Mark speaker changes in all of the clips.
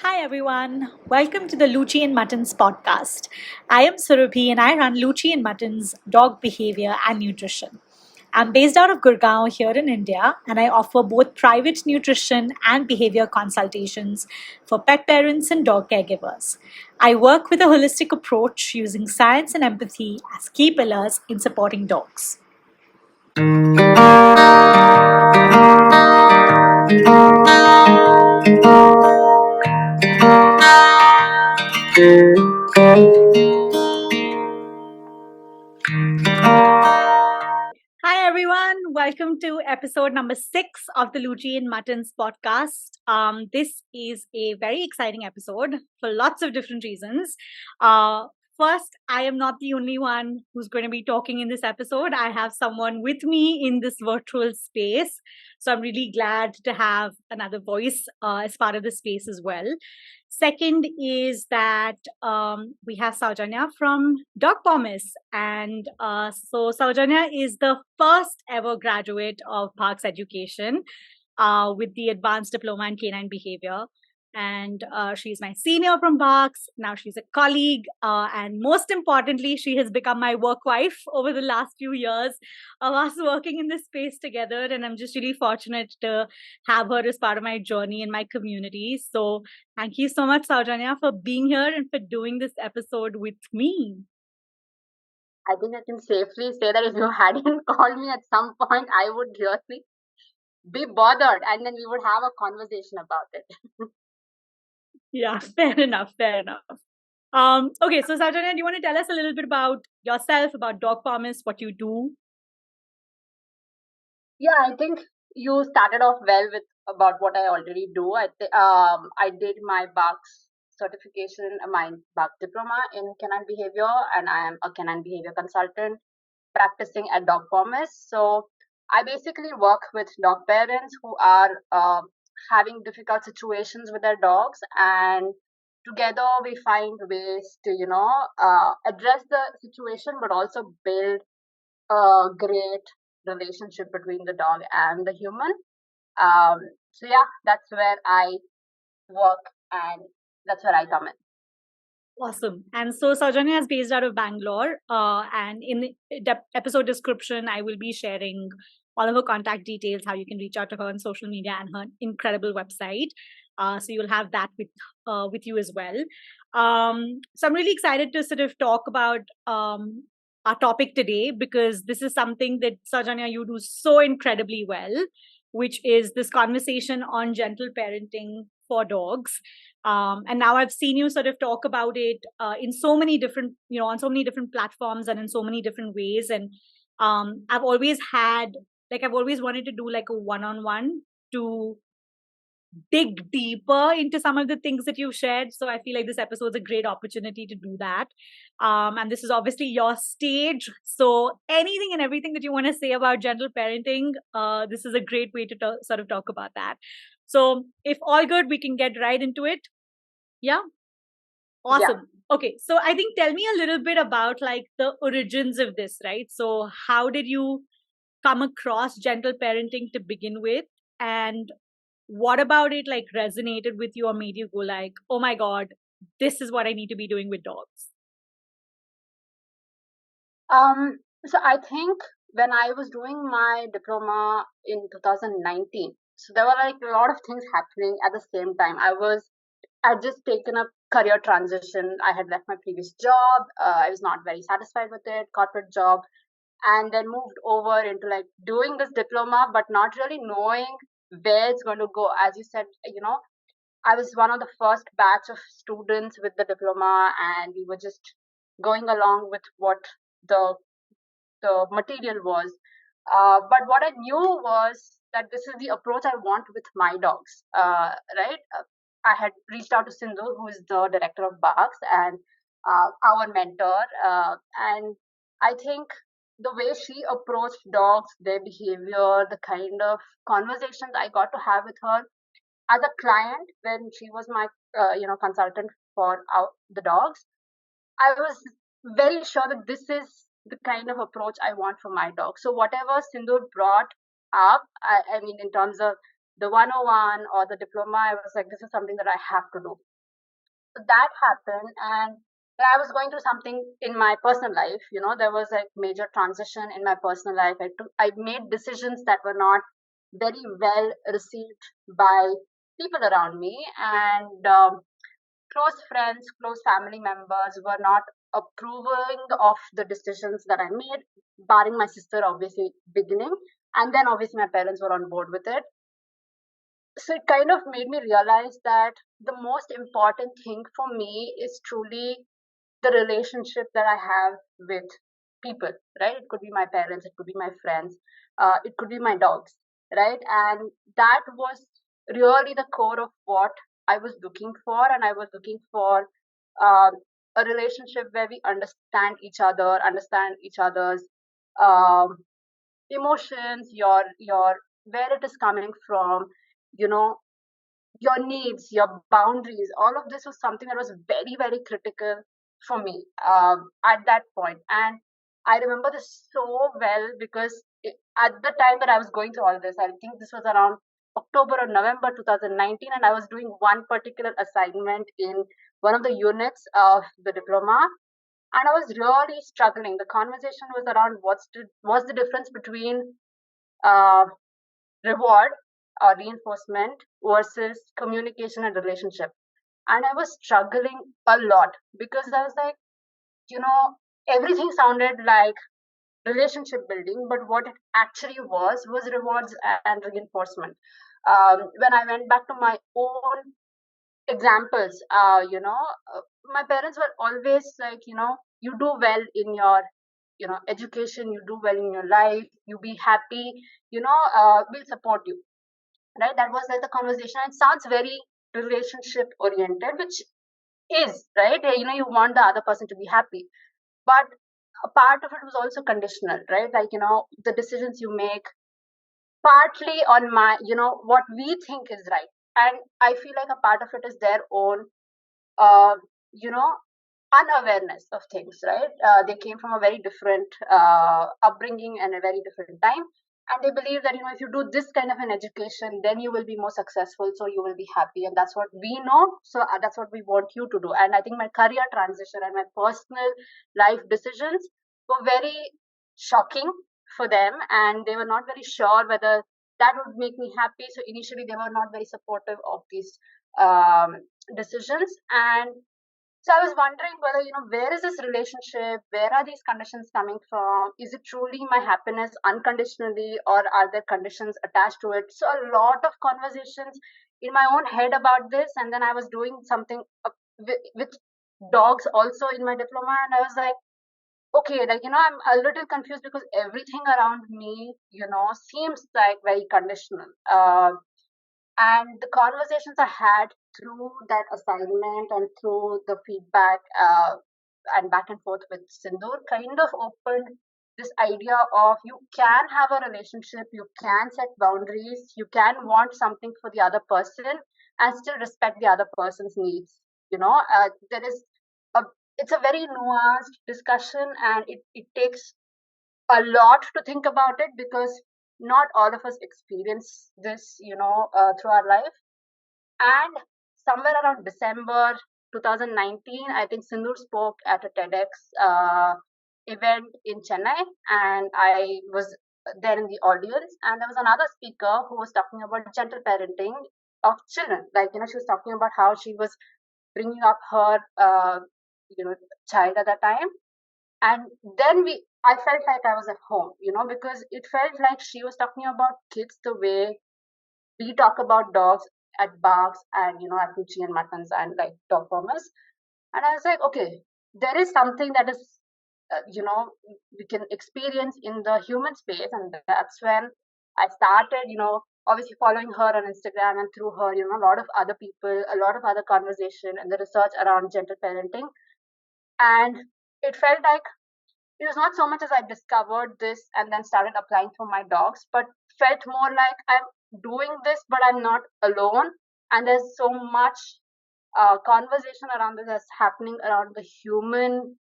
Speaker 1: Hi everyone, welcome to the Luchi and Muttons podcast. I am Surabhi and I run Luchi and Muttons Dog Behavior and Nutrition. I'm based out of Gurgaon here in India and I offer both private nutrition and behavior consultations for pet parents and dog caregivers. I work with a holistic approach using science and empathy as key pillars in supporting dogs. Hi everyone, welcome to episode number 6 of the Luchi and Muttons podcast. This is a very exciting episode for lots of different reasons. Uh, First, I am not the only one who's going to be talking in this episode. I have someone with me in this virtual space. So I'm really glad to have another voice as part of the space as well. Second is that we have Sowjanya from Dog Pawmise. And so Sowjanya is the first ever graduate of Parks Education with the Advanced Diploma in Canine Behavior. And she's my senior from Parks. Now she's a colleague. And most importantly, she has become my work wife over the last few years of us working in this space together. And I'm just really fortunate to have her as part of my journey in my community. So thank you so much, Sowjanya, for being here and for doing this episode with me.
Speaker 2: I think I can safely say that if you hadn't called me at some point, I would really be bothered and then we would have a conversation about it.
Speaker 1: Yeah, fair enough. Fair enough. Okay, so Sowjanya, do you want to tell us a little bit about yourself, about Dog Pawmise, what you do?
Speaker 2: Yeah, I think you started off well with about what I already do. I did my Bucks certification, my Bucks diploma in canine behavior, and I am a canine behavior consultant practicing at Dog Pawmise. So I basically work with dog parents who are having difficult situations with their dogs, and together we find ways to address the situation, but also build a great relationship between the dog and the human. So yeah, that's where I work, and that's where I come in.
Speaker 1: Awesome. And so Sowjanya is based out of Bangalore. And in the episode description, I will be sharing all of her contact details, how you can reach out to her on social media and her incredible website. So you'll have that with you as well. So I'm really excited to sort of talk about our topic today because this is something that Sowjanya you do so incredibly well, which is this conversation on gentle parenting for dogs. And now I've seen you sort of talk about it in so many different, on so many different platforms and in so many different ways. And I've always I've always wanted to do like a one-on-one to dig deeper into some of the things that you've shared. So I feel like this episode is a great opportunity to do that. And this is obviously your stage. So anything and everything that you want to say about gentle parenting, this is a great way to sort of talk about that. So if all good, we can get right into it. Yeah.
Speaker 2: Yeah.
Speaker 1: Awesome. Okay. So I think tell me a little bit about like the origins of this, right? So how did you come across gentle parenting to begin with? And what about it like resonated with you or made you go like, oh my God, this is what I need to be doing with dogs?
Speaker 2: So I think when I was doing my diploma in 2019, so there were like a lot of things happening at the same time. I'd just taken a career transition. I had left my previous job. I was not very satisfied with it, corporate job, and then moved over into like doing this diploma, but not really knowing where it's going to go. As you said, I was one of the first batch of students with the diploma, and we were just going along with what the the material was. But what I knew was that this is the approach I want with my dogs. Right? I had reached out to Sindhoor, who is the director of Barks and our mentor, and I think the way she approached dogs, their behavior, the kind of conversations I got to have with her as a client when she was my consultant for the dogs, I was very sure that this is the kind of approach I want for my dog. So whatever Sindhu brought up, I mean, in terms of the 101 or the diploma, I was like, this is something that I have to do. So that happened, and I was going through something in my personal life. There was like major transition in my personal life. I made decisions that were not very well received by people around me, and close friends, close family members were not approving of the decisions that I made, barring my sister, obviously, beginning. And then obviously my parents were on board with it. So it kind of made me realize that the most important thing for me is truly the relationship that I have with people, right? It could be my parents, it could be my friends, it could be my dogs, right? And that was really the core of what I was looking for. And I was looking for uh, a relationship where we understand each other's um, emotions, your where it is coming from, you know, your needs, your boundaries. All of this was something that was very, very critical for me at that point. And I remember this so well because at the time that I was going through all this, I think this was around October or November 2019, and I was doing one particular assignment in one of the units of the diploma. And I was really struggling. The conversation was around what's the difference between uh, reward or reinforcement versus communication and relationship. And I was struggling a lot because I was like, everything sounded like relationship building, but what it actually was rewards and reinforcement. When I went back to my own examples, my parents were always like, you do well in your education, you do well in your life, you be happy, we'll support you, right? That was like the conversation. It sounds very relationship oriented, which is right. You want the other person to be happy, but a part of it was also conditional, right? Like, the decisions you make partly on my, what we think is right. And I feel like a part of it is their own uh, you know unawareness of things, right? They came from a very different upbringing and a very different time, and they believe that, if you do this kind of an education, then you will be more successful, so you will be happy, and that's what we know. So that's what we want you to do. And I think my career transition and my personal life decisions were very shocking for them, and they were not very sure whether that would make me happy. So initially they were not very supportive of these um, decisions. And so I was wondering whether, where is this relationship? Where are these conditions coming from? Is it truly my happiness unconditionally, or are there conditions attached to it? So a lot of conversations in my own head about this. And then I was doing something with dogs also in my diploma. And I was like, okay, like, I'm a little confused because everything around me, seems like very conditional. And the conversations I had through that assignment and through the feedback and back and forth with Sindhoor kind of opened this idea of you can have a relationship, you can set boundaries, you can want something for the other person and still respect the other person's needs. There is a it's a very nuanced discussion, and it takes a lot to think about it because not all of us experience this, through our life. And somewhere around December 2019, I think Sindhu spoke at a TEDx event in Chennai, and I was there in the audience. And there was another speaker who was talking about gentle parenting of children. Like, she was talking about how she was bringing up her, child at that time. And then I felt like I was at home, because it felt like she was talking about kids the way we talk about dogs at barks and, at Ruchi and Muttons and like Dog Pawmise. And I was like, okay, there is something that is, we can experience in the human space. And that's when I started, obviously following her on Instagram, and through her, a lot of other people, a lot of other conversation and the research around gentle parenting. And it felt like it was not so much as I discovered this and then started applying for my dogs, but felt more like I'm doing this, but I'm not alone. And there's so much conversation around this that's happening around the human,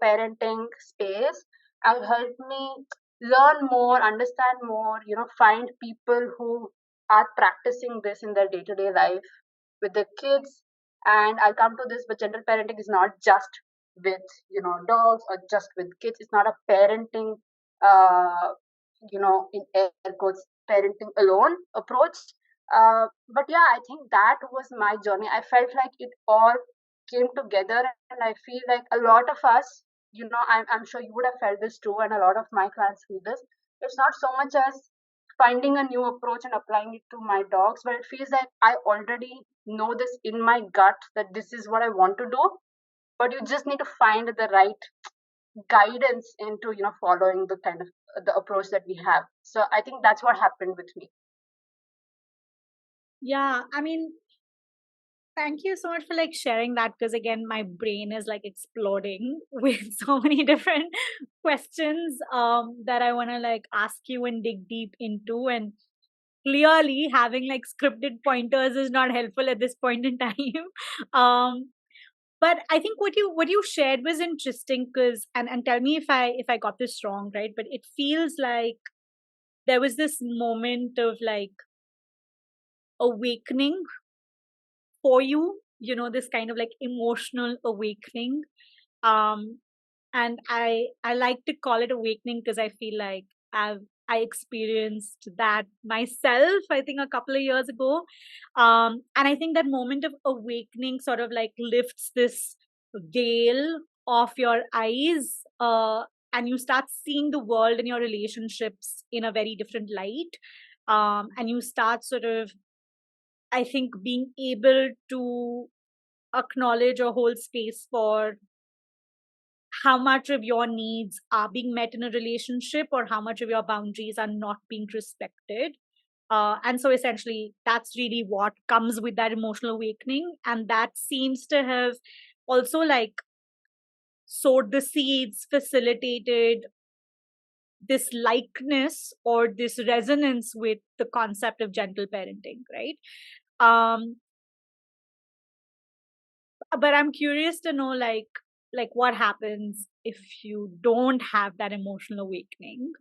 Speaker 2: parenting space, and helped me learn more, understand more, find people who are practicing this in their day-to-day life with their kids. And I'll come to this, but gentle parenting is not just with dogs or just with kids. It's not a parenting, uh, in air quotes, parenting alone approach. But yeah, I think that was my journey. I felt like it all came together, and I feel like a lot of us, I'm sure you would have felt this too, and a lot of my clients feel this. It's not so much as finding a new approach and applying it to my dogs, but it feels like I already know this in my gut that this is what I want to do, but you just need to find the right guidance into following the kind of the approach that we have. So I think that's what happened with me.
Speaker 1: Yeah, I mean, thank you so much for like sharing that, because again, my brain is like exploding with so many different questions that I want to like ask you and dig deep into. And clearly having like scripted pointers is not helpful at this point in time. um but I think what you shared was interesting, because and tell me if I got this wrong, right? But it feels like there was this moment of like awakening for you, this kind of like emotional awakening. um and I like to call it awakening, because I feel like I experienced that myself, I think a couple of years ago. And I think that moment of awakening sort of like lifts this veil off your eyes, and you start seeing the world and your relationships in a very different light. And you start sort of, I think, being able to acknowledge or hold space for how much of your needs are being met in a relationship, or how much of your boundaries are not being respected. And so essentially, that's really what comes with that emotional awakening. And that seems to have also like sowed the seeds, facilitated this likeness or this resonance with the concept of gentle parenting, right? Um, but I'm curious to know like what happens if you don't have that emotional awakening.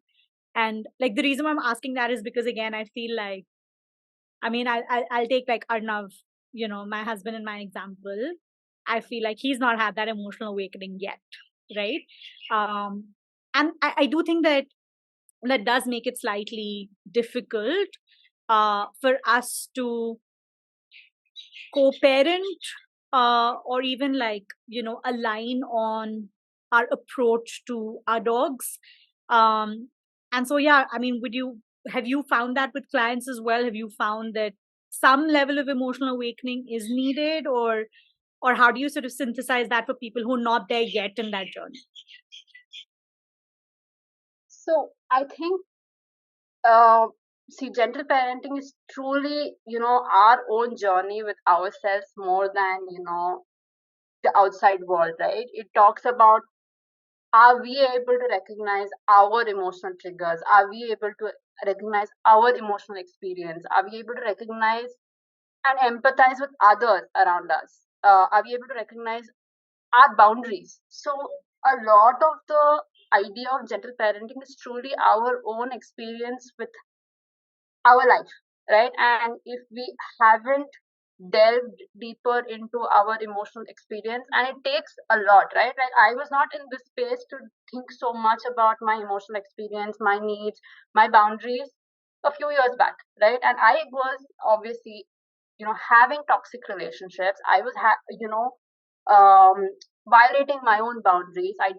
Speaker 1: And like the reason why I'm asking that is because again, I feel like, I mean, I'll take like Arnav, my husband in my example. I feel like he's not had that emotional awakening yet, right? um and I do think that that does make it slightly difficult for us to co-parent, or even like align on our approach to our dogs. And so yeah, I mean, would you have you found that with clients as well? Have you found that some level of emotional awakening is needed, or how do you sort of synthesize that for people who are not there yet in that journey?
Speaker 2: So I think, uh, see, gentle parenting is truly, our own journey with ourselves more than, the outside world, right? It talks about, are we able to recognize our emotional triggers? Are we able to recognize our emotional experience? Are we able to recognize and empathize with others around us? Are we able to recognize our boundaries? So, a lot of the idea of gentle parenting is truly our own experience with our life, right? And if we haven't delved deeper into our emotional experience, and it takes a lot, right? Like, I was not in this space to think so much about my emotional experience, my needs, my boundaries a few years back, right? And I was obviously, having toxic relationships. I was, um, violating my own boundaries. I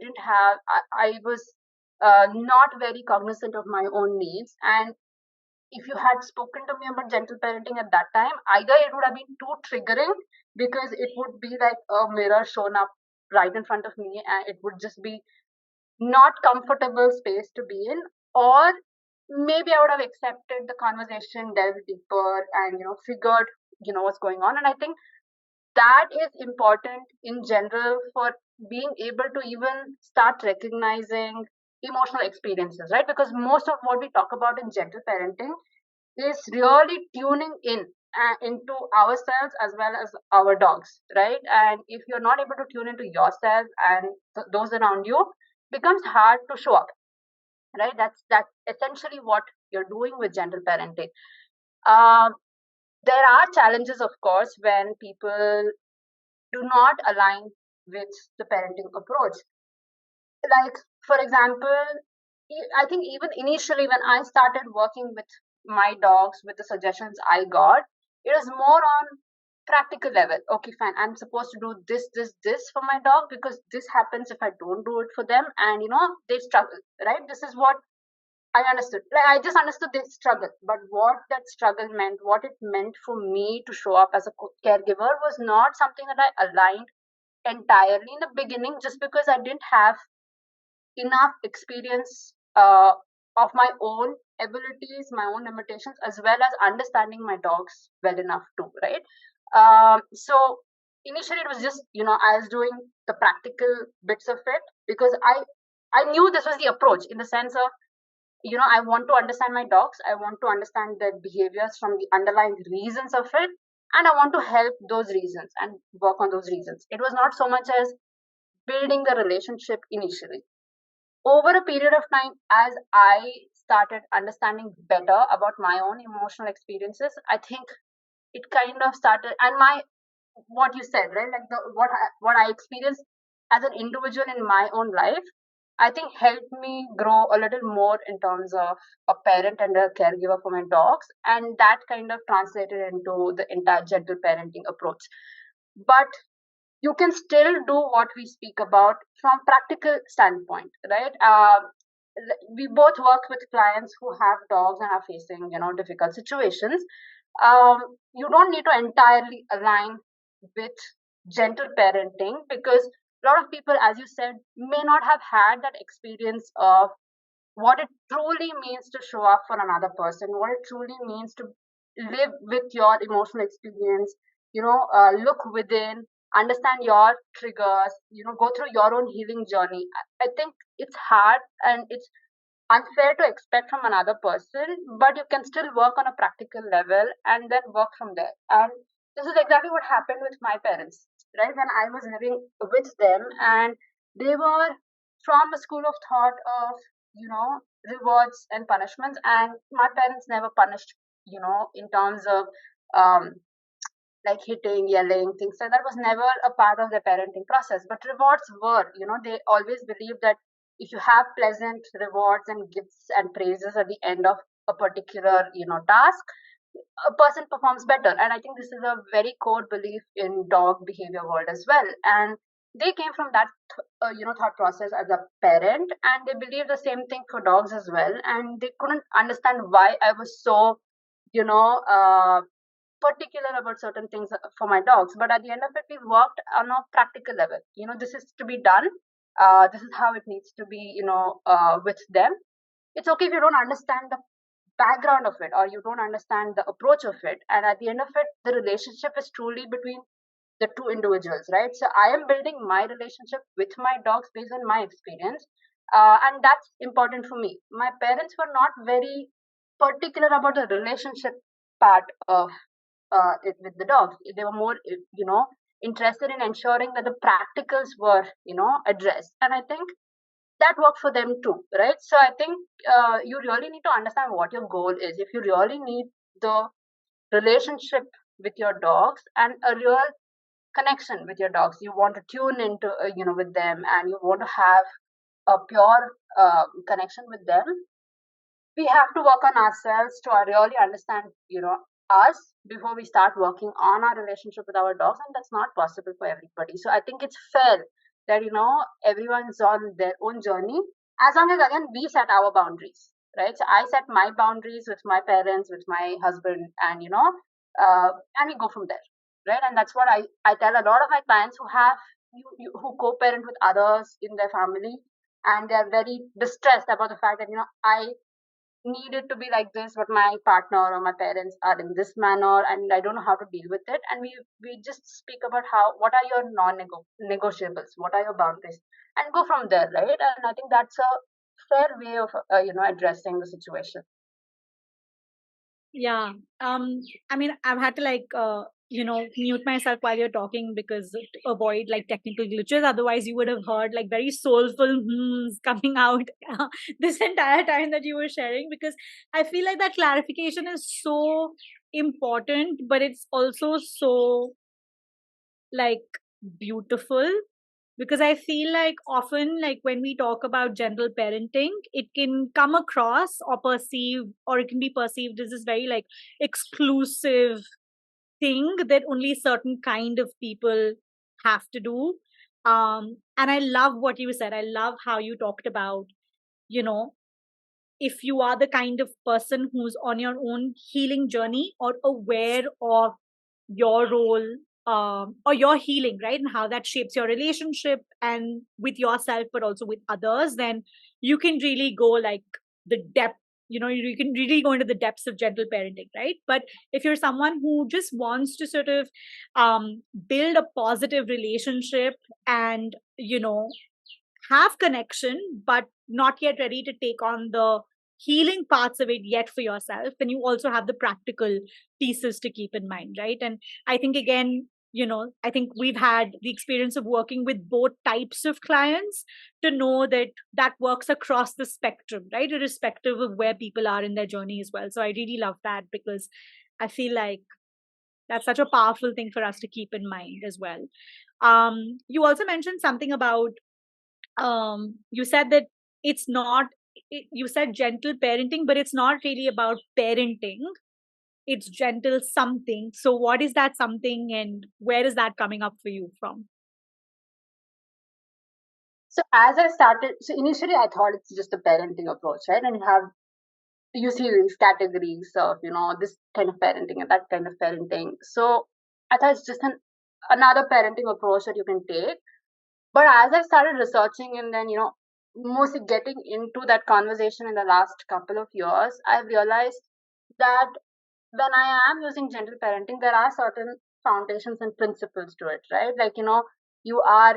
Speaker 2: was not very cognizant of my own needs. And if you had spoken to me about gentle parenting at that time, either it would have been too triggering because it would be like a mirror shown up right in front of me, and it would just be not comfortable space to be in, or maybe I would have accepted the conversation, delved deeper, and figured what's going on. And I think that is important in general for being able to even start recognizing emotional experiences, right? Because most of what we talk about in gentle parenting is really tuning in into ourselves as well as our dogs, right? And if you're not able to tune into yourself and those around you, becomes hard to show up, right? That's essentially what you're doing with gentle parenting. Um, there are challenges, of course, when people do not align with the parenting approach. Like, for example, I think even initially when I started working with my dogs, with the suggestions I got, it was more on practical level. Okay, fine, I'm supposed to do this for my dog because this happens if I don't do it for them, and they struggle, right? This is what I understood. Like, I just understood they struggle, but what that struggle meant, what it meant for me to show up as a caregiver, was not something that I aligned entirely in the beginning, just because I didn't have enough experience of my own abilities, my own limitations, as well as understanding my dogs well enough too, right? So initially, it was just I was doing the practical bits of it because I knew this was the approach, in the sense of I want to understand my dogs, I want to understand their behaviors from the underlying reasons of it, and I want to help those reasons and work on those reasons. It was not so much as building the relationship initially. Over a period of time, as I started understanding better about my own emotional experiences, I think it kind of started, and my what you said, right? Like what I experienced as an individual in my own life, I think helped me grow a little more in terms of a parent and a caregiver for my dogs, and that kind of translated into the entire gentle parenting approach. But you can still do what we speak about from practical standpoint, right? We both work with clients who have dogs and are facing difficult situations. You don't need to entirely align with gentle parenting, because a lot of people, as you said, may not have had that experience of what it truly means to show up for another person, what it truly means to live with your emotional experience, look within, understand your triggers, go through your own healing journey. I think it's hard and it's unfair to expect from another person, but you can still work on a practical level and then work from there. And this is exactly what happened with my parents, right? When I was living with them, and they were from a school of thought of, rewards and punishments, and my parents never punished, in terms of um, like hitting, yelling, things like that was never a part of their parenting process. But rewards were, they always believed that if you have pleasant rewards and gifts and praises at the end of a particular, task, a person performs better. And I think this is a very core belief in dog behavior world as well. And they came from that, thought process as a parent, and they believe the same thing for dogs as well. And they couldn't understand why I was so, you know, uh, particular about certain things for my dogs. But at the end of it, we worked on a practical level. This is to be done. This is how it needs to be, with them. It's okay if you don't understand the background of it, or you don't understand the approach of it. And at the end of it, the relationship is truly between the two individuals, right? So I am building my relationship with my dogs based on my experience. And that's important for me. My parents were not very particular about the relationship part of with the dogs. They were more, interested in ensuring that the practicals were, addressed. And I think that worked for them too, right? So I think you really need to understand what your goal is. If you really need the relationship with your dogs and a real connection with your dogs, you want to tune into, with them, and you want to have a pure connection with them, we have to work on ourselves to really understand, us before we start working on our relationship with our dogs, and that's not possible for everybody. So I think it's fair that everyone's on their own journey, as long as again we set our boundaries, right? So I set my boundaries with my parents, with my husband, and and we go from there, right? And that's what I tell a lot of my clients who have who co-parent with others in their family, and they're very distressed about the fact that I need it to be like this, but my partner or my parents are in this manner, and I don't know how to deal with it. And we just speak about what are your non-negotiables, what are your boundaries, and go from there, right? And I think that's a fair way of addressing the situation.
Speaker 1: Yeah. I mean, I've had to mute myself while you're talking because to avoid like technical glitches. Otherwise, you would have heard like very soulful hmms coming out this entire time that you were sharing, because I feel like that clarification is so important, but it's also so like beautiful, because I feel like often, like when we talk about gentle parenting, it can come across or perceive, or it can be perceived as this very like exclusive thing that only certain kind of people have to do. And I love what you said. I love how you talked about, you know, if you are the kind of person who's on your own healing journey or aware of your role, or your healing, right, and how that shapes your relationship and with yourself but also with others, then you can really go like the depth, you can really go into the depths of gentle parenting, right? But if you're someone who just wants to sort of build a positive relationship and have connection but not yet ready to take on the healing parts of it yet for yourself, then you also have the practical pieces to keep in mind, right? And I think again, I think we've had the experience of working with both types of clients to know that that works across the spectrum, right, irrespective of where people are in their journey as well. So I really love that, because I feel like that's such a powerful thing for us to keep in mind as well. You also mentioned something about, you said that it's not, you said gentle parenting, but it's not really about parenting, it's gentle something. So what is that something, and where is that coming up for you from?
Speaker 2: So as I started, so initially I thought it's just a parenting approach, right? And you see these categories of, this kind of parenting and that kind of parenting. So I thought it's just another parenting approach that you can take. But as I started researching and then, mostly getting into that conversation in the last couple of years, I've realized that when I am using gentle parenting, there are certain foundations and principles to it, right? Like, you are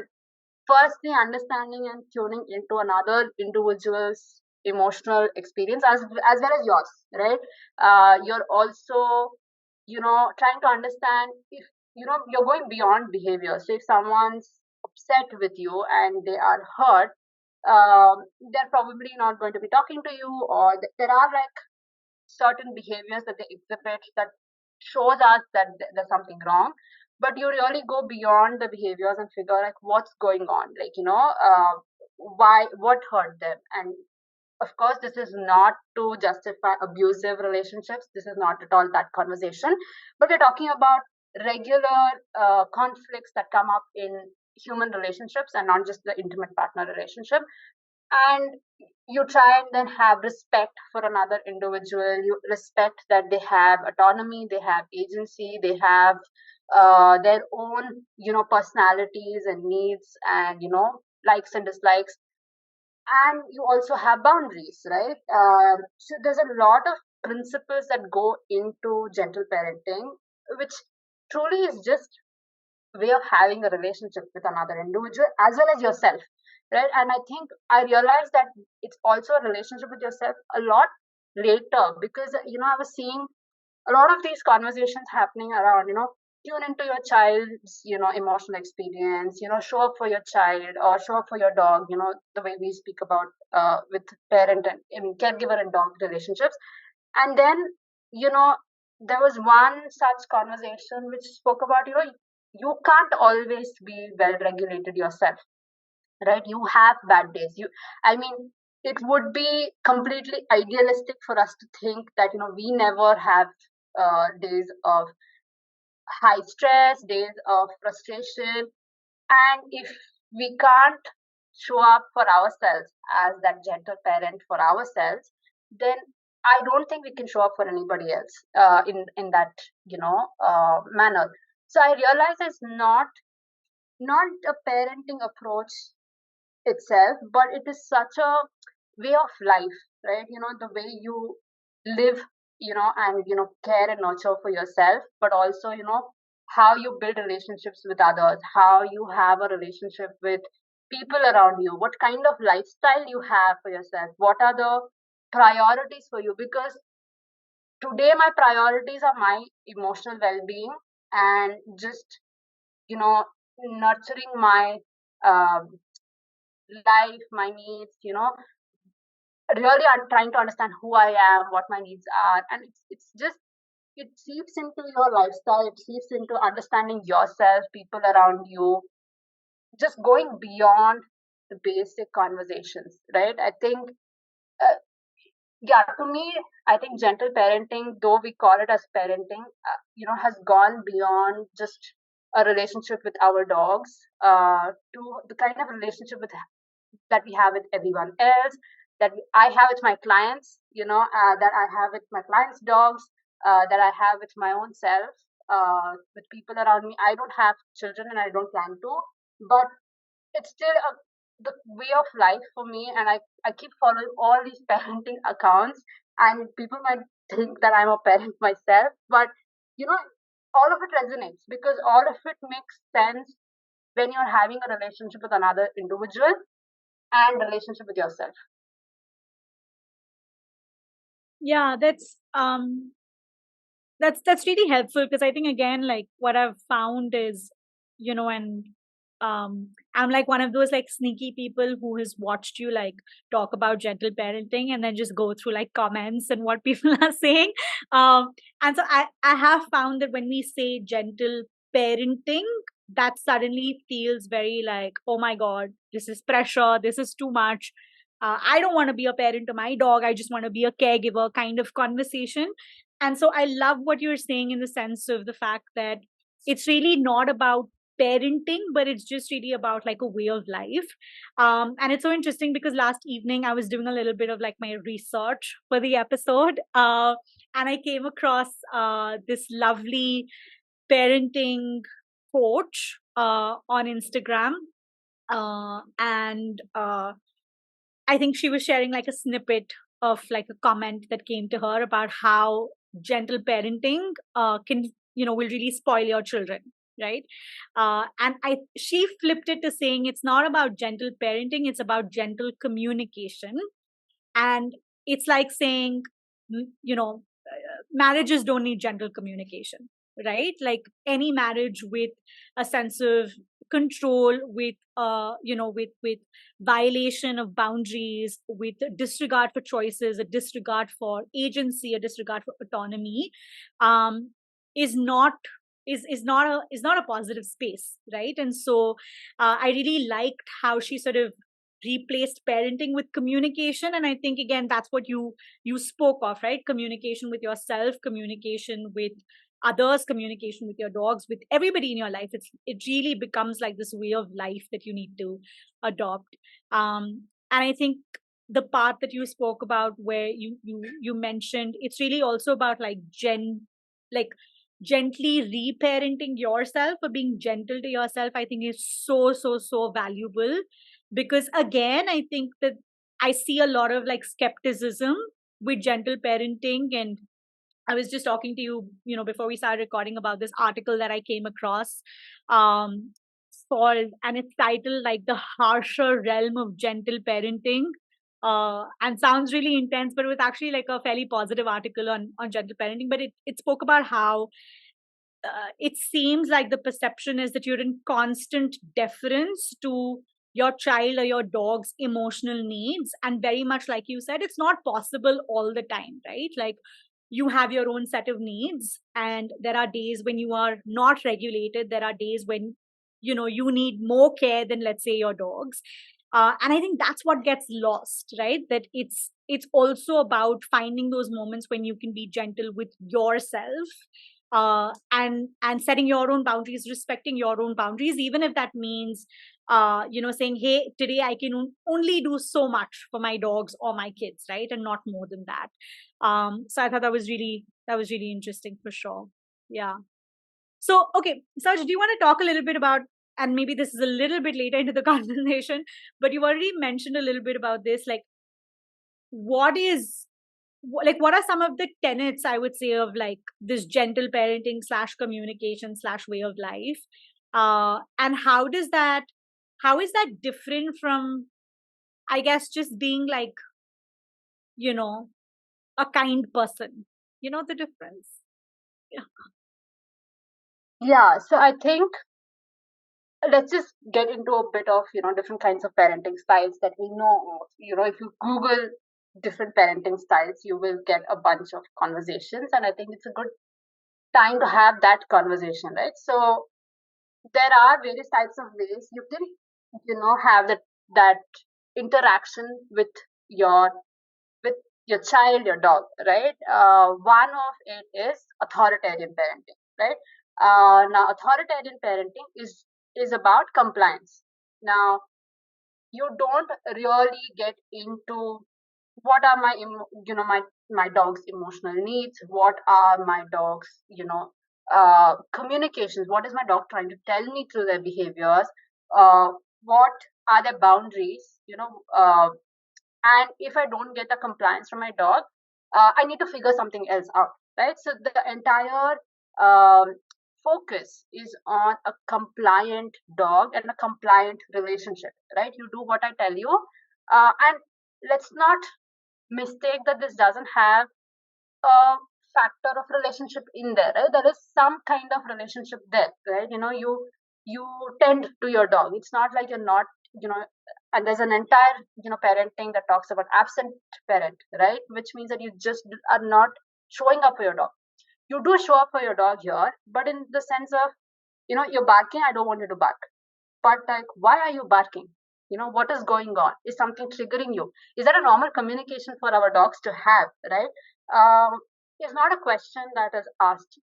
Speaker 2: firstly understanding and tuning into another individual's emotional experience as well as yours, right? You're also, trying to understand if, you're going beyond behavior. So if someone's upset with you and they are hurt, they're probably not going to be talking to you, or there are like certain behaviors that they exhibit that shows us that there's something wrong. But you really go beyond the behaviors and figure like what's going on, like, why, what hurt them. And of course this is not to justify abusive relationships, this is not at all that conversation, but we're talking about regular conflicts that come up in human relationships and not just the intimate partner relationship. And you try and then have respect for another individual, you respect that they have autonomy, they have agency, they have their own, personalities and needs and, likes and dislikes. And you also have boundaries, right? So there's a lot of principles that go into gentle parenting, which truly is just way of having a relationship with another individual as well as yourself, right? And I think I realized that it's also a relationship with yourself a lot later, because I was seeing a lot of these conversations happening around, tune into your child's, emotional experience, show up for your child or show up for your dog, the way we speak about with parent and caregiver and dog relationships. And then, you know there was one such conversation which spoke about, you can't always be well regulated yourself, right? You have bad days. I mean, it would be completely idealistic for us to think that, we never have days of high stress, days of frustration. And if we can't show up for ourselves as that gentle parent for ourselves, then I don't think we can show up for anybody else in that, manner. So I realize it's not a parenting approach itself, but it is such a way of life, right? The way you live, and care and nurture for yourself, but also, how you build relationships with others, how you have a relationship with people around you, what kind of lifestyle you have for yourself, what are the priorities for you. Because today my priorities are my emotional well-being and just, you know nurturing my um, life, my needs, really I'm trying to understand who I am, what my needs are. And it's just it seeps into your lifestyle, it seeps into understanding yourself, people around you, just going beyond the basic conversations, right? I think, uh, yeah, to me, I think gentle parenting, though we call it as parenting, has gone beyond just a relationship with our dogs, to the kind of relationship that we have with everyone else, I have with my clients, that I have with my clients' dogs, that I have with my own self, with people around me. I don't have children and I don't plan to, but it's still the way of life for me. And I keep following all these parenting accounts, and people might think that I'm a parent myself, but you know, all of it resonates because all of it makes sense when you're having a relationship with another individual and relationship with yourself.
Speaker 1: Yeah, that's really helpful, because I think, again, like, what I've found is, and I'm like one of those like sneaky people who has watched you like talk about gentle parenting and then just go through like comments and what people are saying. And so I have found that when we say gentle parenting, that suddenly feels very like, oh my god, this is pressure, this is too much. I don't want to be a parent to my dog, I just want to be a caregiver kind of conversation. And so I love what you're saying in the sense of the fact that it's really not about parenting, but it's just really about like a way of life. And it's so interesting because last evening I was doing a little bit of like my research for the episode, and I came across this lovely parenting coach on Instagram. And I think she was sharing like a snippet of like a comment that came to her about how gentle parenting can, will really spoil your children, right? And she flipped it to saying it's not about gentle parenting, it's about gentle communication. And it's like saying, marriages don't need gentle communication, right? Like any marriage with a sense of control, with with violation of boundaries, with a disregard for choices, a disregard for agency, a disregard for autonomy, um is not is not a positive space, right? And so I really liked how she sort of replaced parenting with communication. And I think, again, that's what you spoke of, right? Communication with yourself, communication with others, communication with your dogs, with everybody in your life. It really becomes like this way of life that you need to adopt. And I think the part that you spoke about where you mentioned it's really also about like like gently reparenting yourself or being gentle to yourself, I think is so valuable. Because again, I think that I see a lot of like skepticism with gentle parenting. And I was just talking to you, before we started recording, about this article that I came across, um, and it's titled like "The Harsher Realm of Gentle Parenting." And sounds really intense, but it was actually like a fairly positive article on gentle parenting. But it spoke about how it seems like the perception is that you're in constant deference to your child or your dog's emotional needs. And very much like you said, it's not possible all the time, right? Like, you have your own set of needs, and there are days when you are not regulated. There are days when you need more care than, let's say, your dogs. And I think that's what gets lost, right? That it's also about finding those moments when you can be gentle with yourself, and setting your own boundaries, respecting your own boundaries, even if that means saying, hey, today I can only do so much for my dogs or my kids, right? And not more than that. So I thought that was really interesting for sure. Yeah. So, okay, Sarge, do you want to talk a little bit about, and maybe this is a little bit later into the conversation, but you've already mentioned a little bit about this, like what is like what are some of the tenets, I would say, of like this gentle parenting slash communication slash way of life, and how is that different from, I guess, just being like, you know a kind person, the difference. Yeah.
Speaker 2: Yeah, so I think let's just get into a bit of different kinds of parenting styles that we know of. If you Google different parenting styles, you will get a bunch of conversations, and I think it's a good trying to have that conversation, right? So there are various types of ways you can, have that interaction your with your child, your dog, right? One of it is authoritarian parenting, right? Now, authoritarian parenting is about compliance. Now, you don't really get into what are my dog's emotional needs, what are my dog's communications, what is my dog trying to tell me through their behaviors, what are their boundaries, and if I don't get the compliance from my dog, I need to figure something else out, right? So the entire um, focus is on a compliant dog and a compliant relationship, right? You do what I tell you, and let's not mistake that this doesn't have a factor of relationship in there, right? There is some kind of relationship there, right? You tend to your dog. It's not like you're not, and there's an entire, parenting that talks about absent parent, right? Which means that you just are not showing up for your dog. You do show up for your dog here, but in the sense of, you're barking, I don't want you to bark. But like, why are you barking? What is going on? Is something triggering you? Is that a normal communication for our dogs to have, right? um, it's not a question that is asked,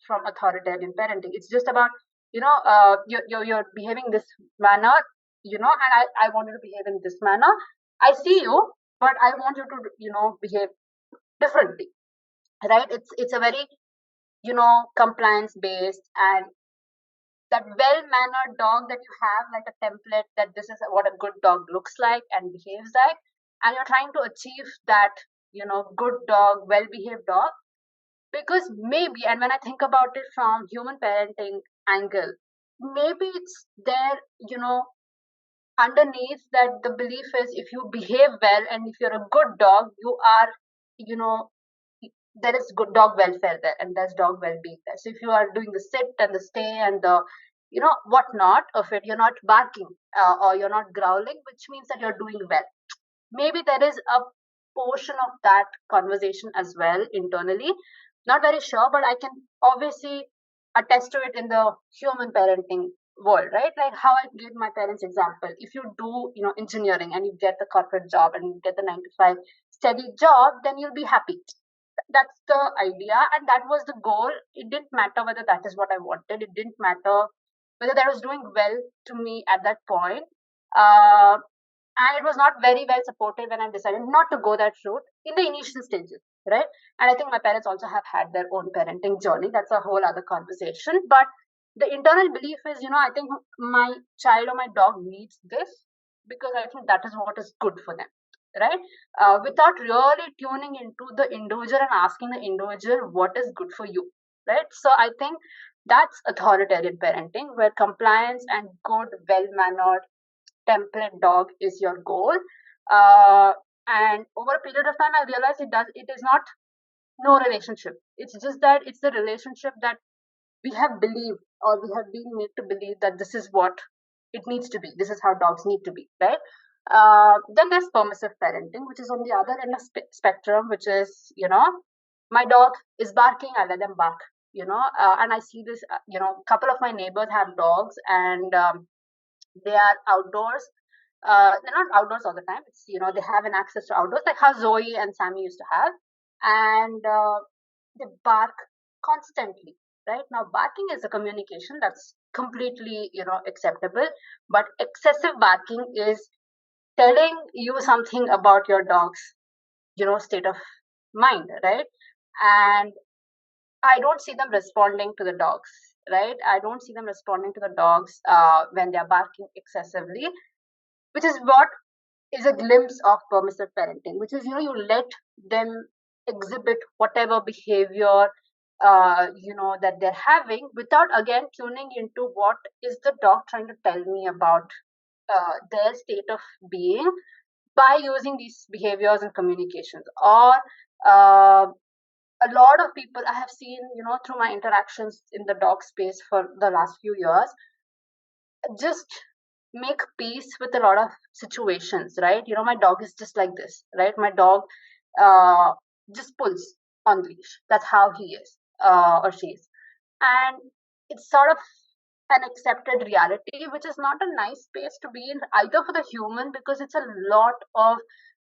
Speaker 2: from authoritarian parenting. It's just about, you're behaving this manner, and I want you to behave in this manner. I see you, but I want you to, behave differently, right? It's a very, compliance based, and that well mannered dog that you have, like a template that this is what a good dog looks like and behaves like, and you're trying to achieve that, good dog, well behaved dog. Because maybe, and when I think about it from human parenting angle, maybe it's there, underneath, that the belief is if you behave well and if you're a good dog, you are, you know there is good dog welfare there, and there's dog well-being there. So if you are doing the sit and the stay and the, whatnot of it, you're not barking, or you're not growling, which means that you're doing well. Maybe there is a portion of that conversation as well internally. Not very sure, but I can obviously attest to it in the human parenting world, right? Like how I give my parents example. If you do, engineering, and you get the corporate job and you get the 9 to 5 steady job, then you'll be happy. That's the idea, and that was the goal. It didn't matter whether that is what I wanted. It didn't matter whether that was doing well to me at that point. Uh, and it was not very well supported when I decided not to go that route in the initial stages, right? And I think my parents also have had their own parenting journey. That's a whole other conversation. But the internal belief is, I think my child or my dog needs this because I think that is what is good for them, right? Without really tuning into the individual and asking the individual what is good for you, right? So I think that's authoritarian parenting, where compliance and good, well mannered template dog is your goal. Uh, and over a period of time, I realized it is not no relationship. It's just that it's the relationship that we have believed, or we have been made to believe, that this is what it needs to be. This is how dogs need to be, right? Then there's permissive parenting, which is on the other end of spectrum, which is, my dog is barking, I let them bark, and I see this, a couple of my neighbors have dogs, and they are outdoors. They're not outdoors all the time. It's, they have an access to outdoors, like how Zoe and Sammy used to have, and they bark constantly. Right now, barking is a communication that's completely, acceptable, but excessive barking is telling you something about your dog's, state of mind, right? And I don't see them responding to the dogs, right? I don't see them responding to the dogs when they are barking excessively, which is what is a glimpse of permissive parenting, which is, you let them exhibit whatever behavior, that they're having, without again tuning into what is the dog trying to tell me about their state of being, by using these behaviors and communications. Or uh, a lot of people I have seen, through my interactions in the dog space for the last few years, just make peace with a lot of situations, right? My dog is just like this, right? My dog uh, just pulls on leash. That's how he is. or she's. And it's sort of an accepted reality, which is not a nice space to be in either for the human, because it's a lot of,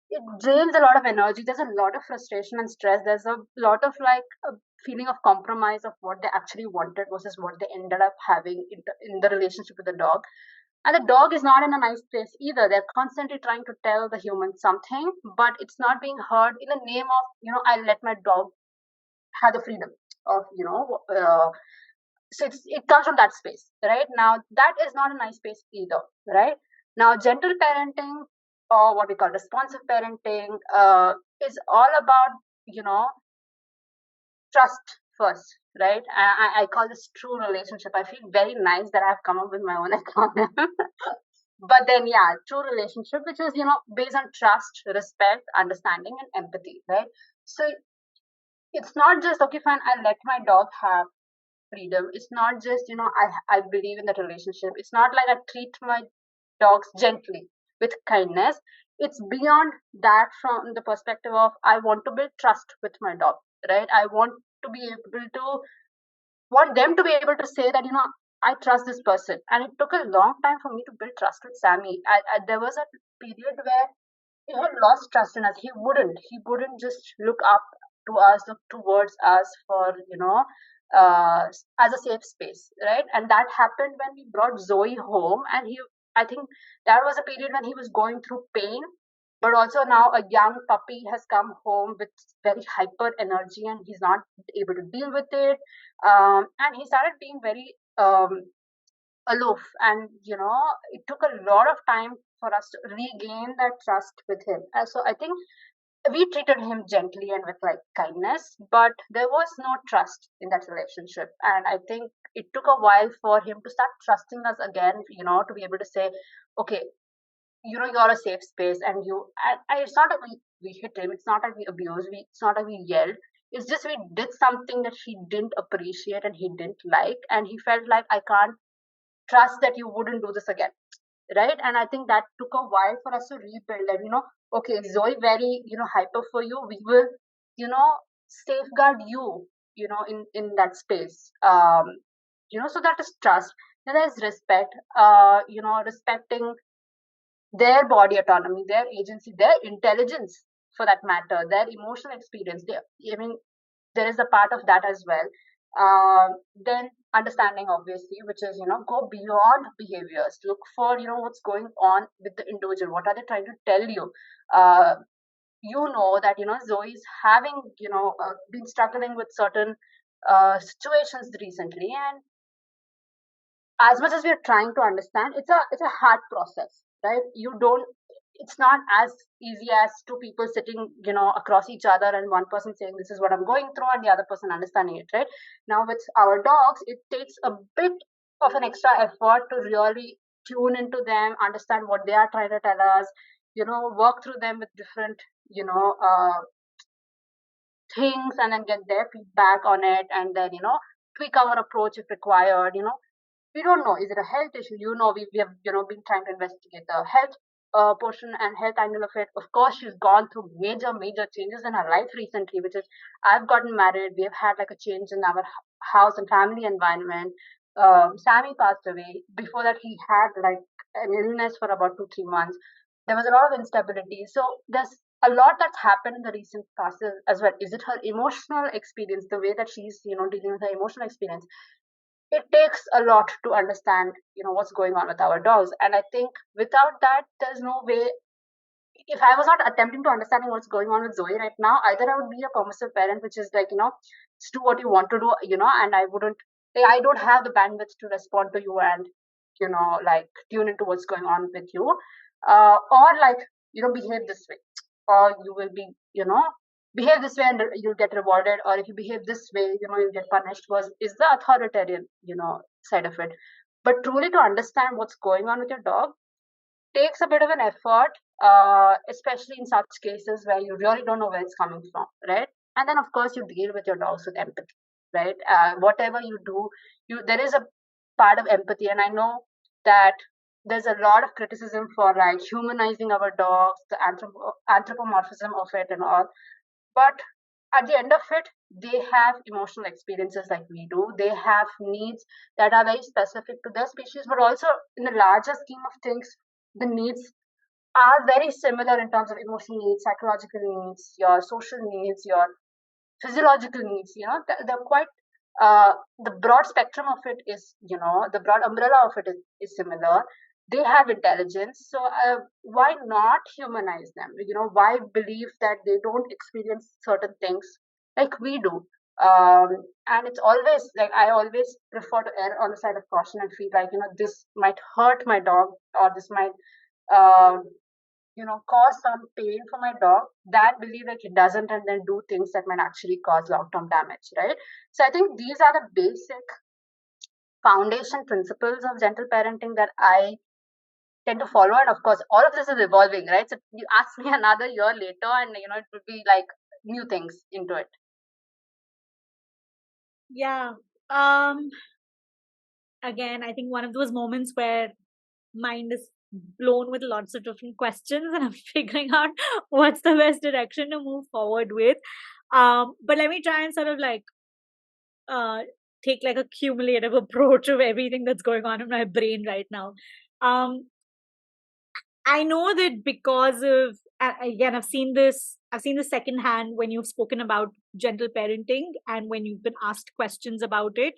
Speaker 2: it drains a lot of energy. There's a lot of frustration and stress. There's a lot of like a feeling of compromise of what they actually wanted versus what they ended up having in the relationship with the dog. And the dog is not in a nice place either. They're constantly trying to tell the human something, but it's not being heard in the name of, I let my dog have the freedom of, so it comes from that space, right? Now, that is not a nice space either, right? Now, gentle parenting, or what we call responsive parenting, is all about, you know, trust first, right? I call this true relationship. I feel very nice that I've come up with my own acronym. But then, yeah, true relationship, which is, based on trust, respect, understanding, and empathy, right? So it's not just, okay, fine, I let my dog have freedom. It's not just, I believe in that relationship. It's not like I treat my dogs gently with kindness. It's beyond that, from the perspective of I want to build trust with my dog, right? I to be able to want them to be able to say that, I trust this person. And it took a long time for me to build trust with Sammy. There was a period where he had lost trust in us. He wouldn't just look up to us, look towards us for, as a safe space, right? And that happened when we brought Zoe home. And I think that was a period when he was going through pain, but also now a young puppy has come home with very hyper energy and he's not able to deal with it. And he started being very aloof. And it took a lot of time for us to regain that trust with him. So I think we treated him gently and with like kindness, but there was no trust in that relationship. And I think it took a while for him to start trusting us again, to be able to say, okay, you're a safe space. And it's not that we hit him, it's not that we abused, it's not that we yelled. It's just we did something that he didn't appreciate and he didn't like, and he felt like, I can't trust that you wouldn't do this again, right? And I think that took a while for us to rebuild. And okay, Zoe, very hyper for you, we will safeguard you, in that space. So that is trust. Then there's respect. Respecting their body autonomy, their agency, their intelligence, for that matter, their emotional experience. I mean, there is a part of that as well. Then understanding, obviously, which is, go beyond behaviors, look for, what's going on with the individual, what are they trying to tell you. That, Zoe's having, been struggling with certain situations recently. And as much as we are trying to understand, it's a hard process, right? It's not as easy as two people sitting, across each other, and one person saying, this is what I'm going through, and the other person understanding it, right? Now with our dogs, it takes a bit of an extra effort to really tune into them, understand what they are trying to tell us, work through them with different, things, and then get their feedback on it, and then, tweak our approach if required. We don't know, is it a health issue? We have been trying to investigate the health portion and health angle of it. Of course, she's gone through major changes in her life recently, which is, I've gotten married, we have had like a change in our house and family environment. Sammy passed away. Before that, he had like an illness for about 2-3 months. There was a lot of instability. So there's a lot that's happened in the recent past as well. Is it her emotional experience, the way that she's dealing with her emotional experience? It takes a lot to understand what's going on with our dogs. And I think without that, there's no way. If I was not attempting to understanding what's going on with Zoe right now, either I would be a permissive parent, which is like, just do what you want to do, and I don't have the bandwidth to respond to you and like tune into what's going on with you, or like behave this way, or you will be behave this way and you'll get rewarded, or if you behave this way, you'll get punished, was is the authoritarian side of it. But truly to understand what's going on with your dog takes a bit of an effort, especially in such cases where you really don't know where it's coming from, right? And then of course you deal with your dogs with empathy, right? Whatever you do, there is a part of empathy. And I know that there's a lot of criticism for like humanizing our dogs, the anthropomorphism of it and all. But at the end of it, they have emotional experiences like we do. They have needs that are very specific to their species, but also in the larger scheme of things, the needs are very similar in terms of emotional needs, psychological needs, your social needs, your physiological needs. They're quite the broad spectrum of it is, the broad umbrella of it is similar. They have intelligence, so why not humanize them? Why believe that they don't experience certain things like we do? um, and it's always like I always prefer to err on the side of caution and feel like, this might hurt my dog, or this might um, cause some pain for my dog, than believe like it doesn't and then do things that might actually cause long-term damage, right? So I think these are the basic foundation principles of gentle parenting that I tend to follow. And of course, all of this is evolving, right? So you ask me another year later, and it would be like new things into it.
Speaker 1: Yeah. Um, Again, I think one of those moments where mind is blown with lots of different questions and I'm figuring out what's the best direction to move forward with. But let me try and sort of like uh, take like a cumulative approach of everything that's going on in my brain right now. Um, I know that because of again, I've seen this secondhand when you've spoken about gentle parenting and when you've been asked questions about it.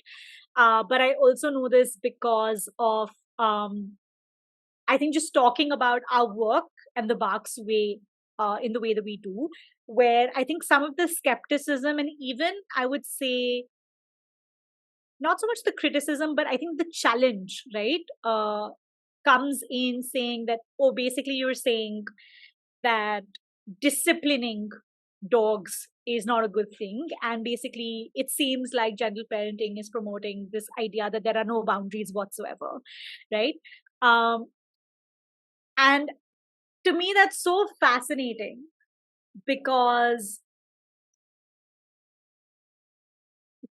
Speaker 1: But I also know this because of I think just talking about our work and the Barks way in the way that we do, where I think some of the skepticism and even I would say not so much the criticism, but I think the challenge, right, comes in saying that, oh, basically you're saying that disciplining dogs is not a good thing. And basically, it seems like gentle parenting is promoting this idea that there are no boundaries whatsoever, right? Um, and to me, that's so fascinating because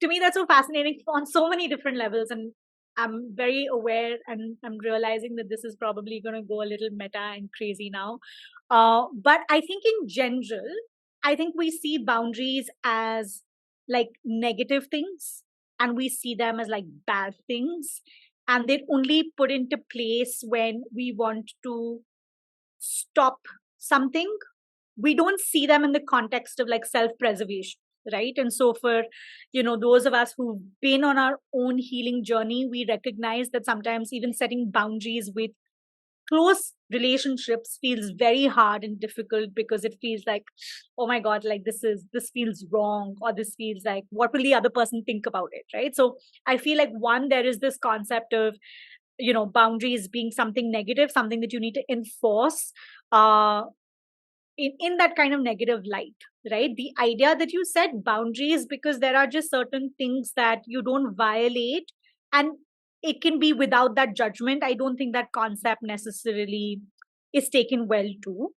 Speaker 1: to me that's so fascinating on so many different levels, and I'm very aware and I'm realizing that this is probably going to go a little meta and crazy now, but I think in general I think we see boundaries as like negative things, and we see them as like bad things, and they're only put into place when we want to stop something. We don't see them in the context of like self-preservation, right? And so for those of us who've been on our own healing journey, we recognize that sometimes even setting boundaries with close relationships feels very hard and difficult because it feels like, oh my god, like this feels wrong, or this feels like, what will the other person think about it, right? So I feel like, one, there is this concept of boundaries being something negative, something that you need to enforce uh in that kind of negative light, right? The idea that you set boundaries because there are just certain things that you don't violate, and it can be without that judgment. I don't think that concept necessarily is taken well too.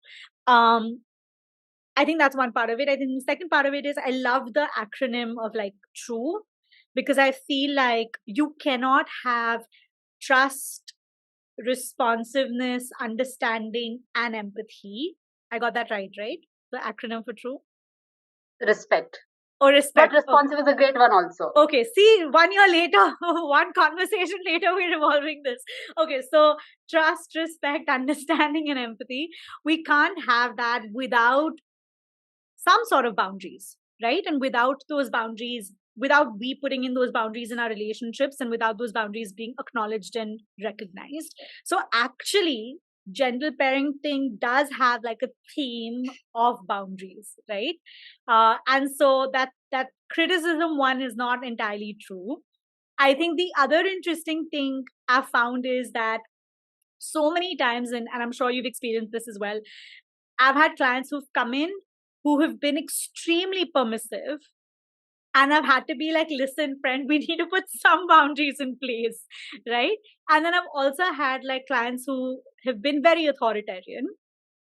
Speaker 1: um I think that's one part of it. I think the second part of it is I love the acronym of like true, because I feel like you cannot have trust, responsiveness, understanding, and empathy. I got that right? The acronym for true?
Speaker 2: Respect,
Speaker 1: Or
Speaker 2: but
Speaker 1: respect. Okay.
Speaker 2: responsive is a great one also.
Speaker 1: Okay. See, 1 year later, one conversation later, we're evolving this. Okay. So trust, respect, understanding, and empathy. We can't have that without some sort of boundaries, right? And without those boundaries, without we putting in those boundaries in our relationships, and without those boundaries being acknowledged and recognized. So actually, gentle parenting does have like a theme of boundaries, right? And so that criticism one is not entirely true. I think the other interesting thing I've found is that so many times, and I'm sure you've experienced this as well, I've had clients who've come in who have been extremely permissive. And I've had to be like, listen, friend, we need to put some boundaries in place. Right. And then I've also had like clients who have been very authoritarian,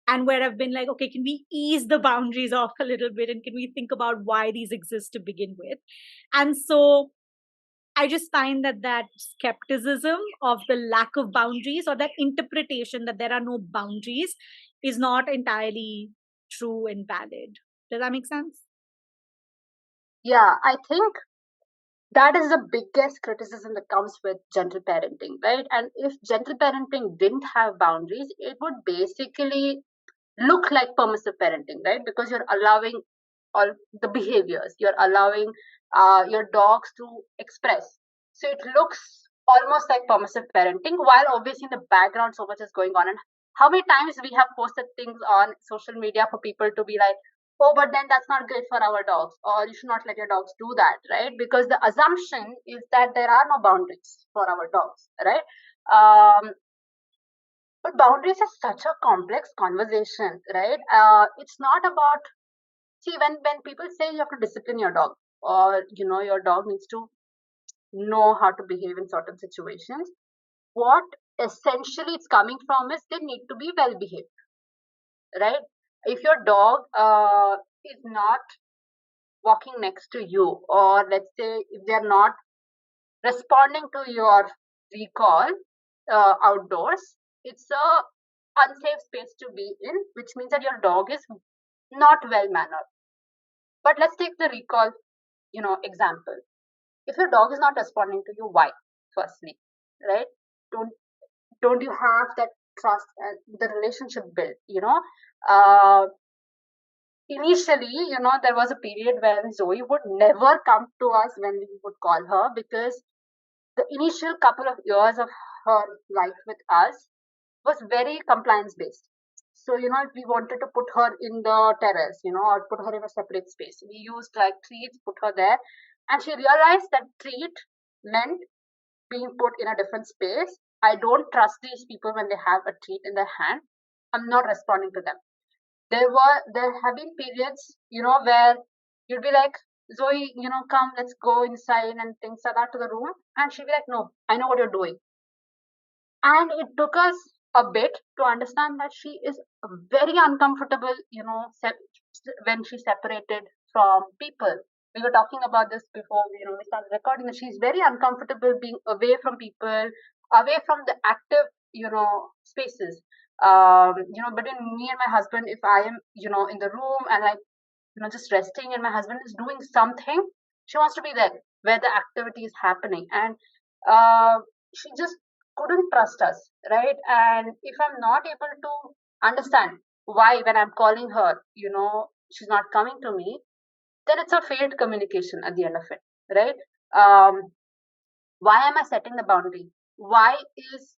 Speaker 1: and where I've been like, okay, can we ease the boundaries off a little bit? And can we think about why these exist to begin with? And so I just find that skepticism of the lack of boundaries, or that interpretation that there are no boundaries, is not entirely true and valid. Does that make sense?
Speaker 2: Yeah, I think that is the biggest criticism that comes with gentle parenting, right? And if gentle parenting didn't have boundaries, it would basically look like permissive parenting, right? Because you're allowing all the behaviors, you're allowing your dogs to express. So it looks almost like permissive parenting, while obviously in the background so much is going on. And how many times we have posted things on social media for people to be like, oh, but then that's not good for our dogs, or you should not let your dogs do that, right? Because the assumption is that there are no boundaries for our dogs, right? Um, but boundaries is such a complex conversation, right? It's not about, see, when people say you have to discipline your dog, or your dog needs to know how to behave in certain situations, what essentially it's coming from is they need to be well behaved, right? If your dog is not walking next to you, or let's say if they're not responding to your recall outdoors, it's a unsafe space to be in, which means that your dog is not well mannered. But let's take the recall, example. If your dog is not responding to you, why? Firstly, right? Don't don't you have that trust and the relationship built? Uh, Initially, there was a period when Zoe would never come to us when we would call her, because the initial couple of years of her life with us was very compliance based. So, if we wanted to put her in the terrace, or put her in a separate space, we used like treats, put her there. And she realized that treat meant being put in a different space. I don't trust these people when they have a treat in their hand. I'm not responding to them. There have been periods, where you'd be like, Zoe, come, let's go inside and things like that to the room. And she'd be like, no, I know what you're doing. And it took us a bit to understand that she is very uncomfortable, when she separated from people. We were talking about this before, we started recording, that she's very uncomfortable being away from people, away from the active, spaces. Between me and my husband, if I am, in the room and like, just resting, and my husband is doing something, she wants to be there where the activity is happening. And uh, she just couldn't trust us, right? And if I'm not able to understand why, when I'm calling her, she's not coming to me, then it's a failed communication at the end of it, right? Why am I setting the boundary? Why is,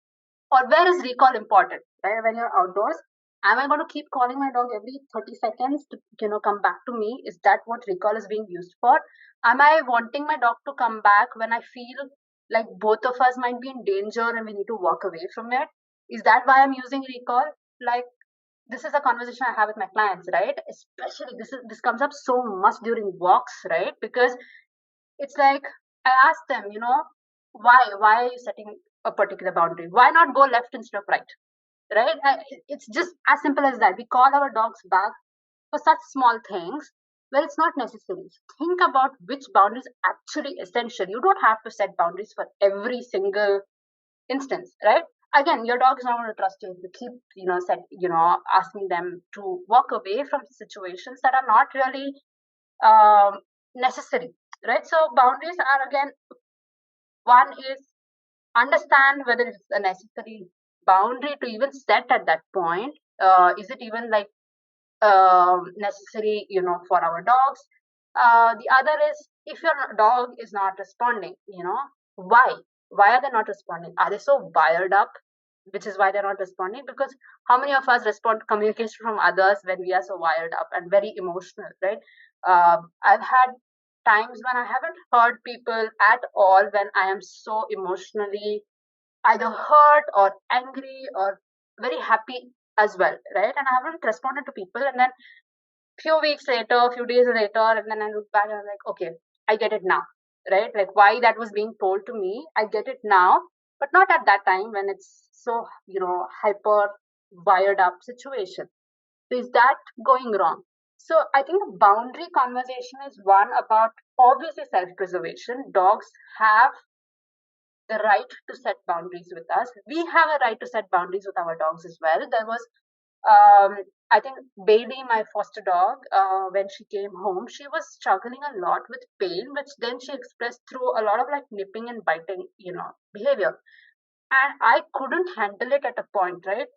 Speaker 2: or where is recall important, right? When you're outdoors, am I going to keep calling my dog every 30 seconds to, come back to me? Is that what recall is being used for? Am I wanting my dog to come back when I feel like both of us might be in danger and we need to walk away from it? Is that why I'm using recall? Like, this is a conversation I have with my clients, right? Especially this comes up so much during walks, right? Because it's like, I ask them, why are you setting a particular boundary? Why not go left instead of right? Right? It's just as simple as that. We call our dogs back for such small things where it's not necessary. Think about which boundaries actually essential. You don't have to set boundaries for every single instance, right? Again, your dog is not going to trust you if you keep, asking them to walk away from situations that are not really necessary, right? So boundaries are, again, one is understand whether it's a necessary boundary to even set at that point. Is it even like necessary, for our dogs? The other is, if your dog is not responding, why? Why are they not responding? Are they so wired up, which is why they're not responding? Because how many of us respond to communication from others when we are so wired up and very emotional, right? I've had times when I haven't heard people at all when I am so emotionally either hurt or angry or very happy as well, right? And I haven't responded to people, and then few weeks later, a few days later, and then I look back and I'm like, okay, I get it now, right? Like why that was being told to me, I get it now, but not at that time when it's so, hyper wired up situation. So is that going wrong? So I think the boundary conversation is one about obviously self-preservation. Dogs have the right to set boundaries with us. We have a right to set boundaries with our dogs as well. There was I think Bailey, my foster dog, when she came home, she was struggling a lot with pain, which then she expressed through a lot of like nipping and biting, behavior. And I couldn't handle it at a point, right?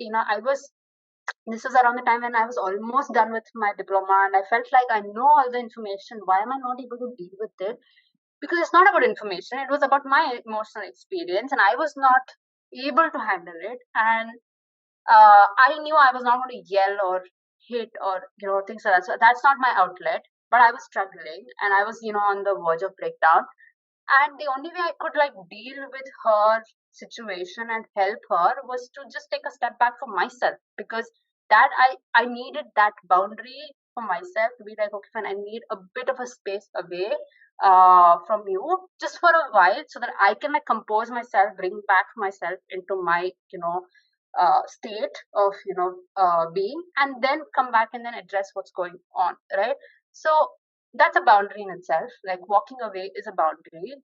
Speaker 2: This was around the time when I was almost done with my diploma, and I felt like I know all the information. Why am I not able to deal with it? Because it's not about information, it was about my emotional experience, and I was not able to handle it. And I knew I was not going to yell or hit or things like that. So that's not my outlet. But I was struggling, and I was on the verge of breakdown. And the only way I could like deal with her situation and help her was to just take a step back for myself, because that I needed that boundary for myself to be like, okay, fine, I need a bit of a space away from you just for a while, so that I can like compose myself, bring back myself into my state of being, and then come back and then address what's going on, right? So that's a boundary in itself. Like walking away is a boundary.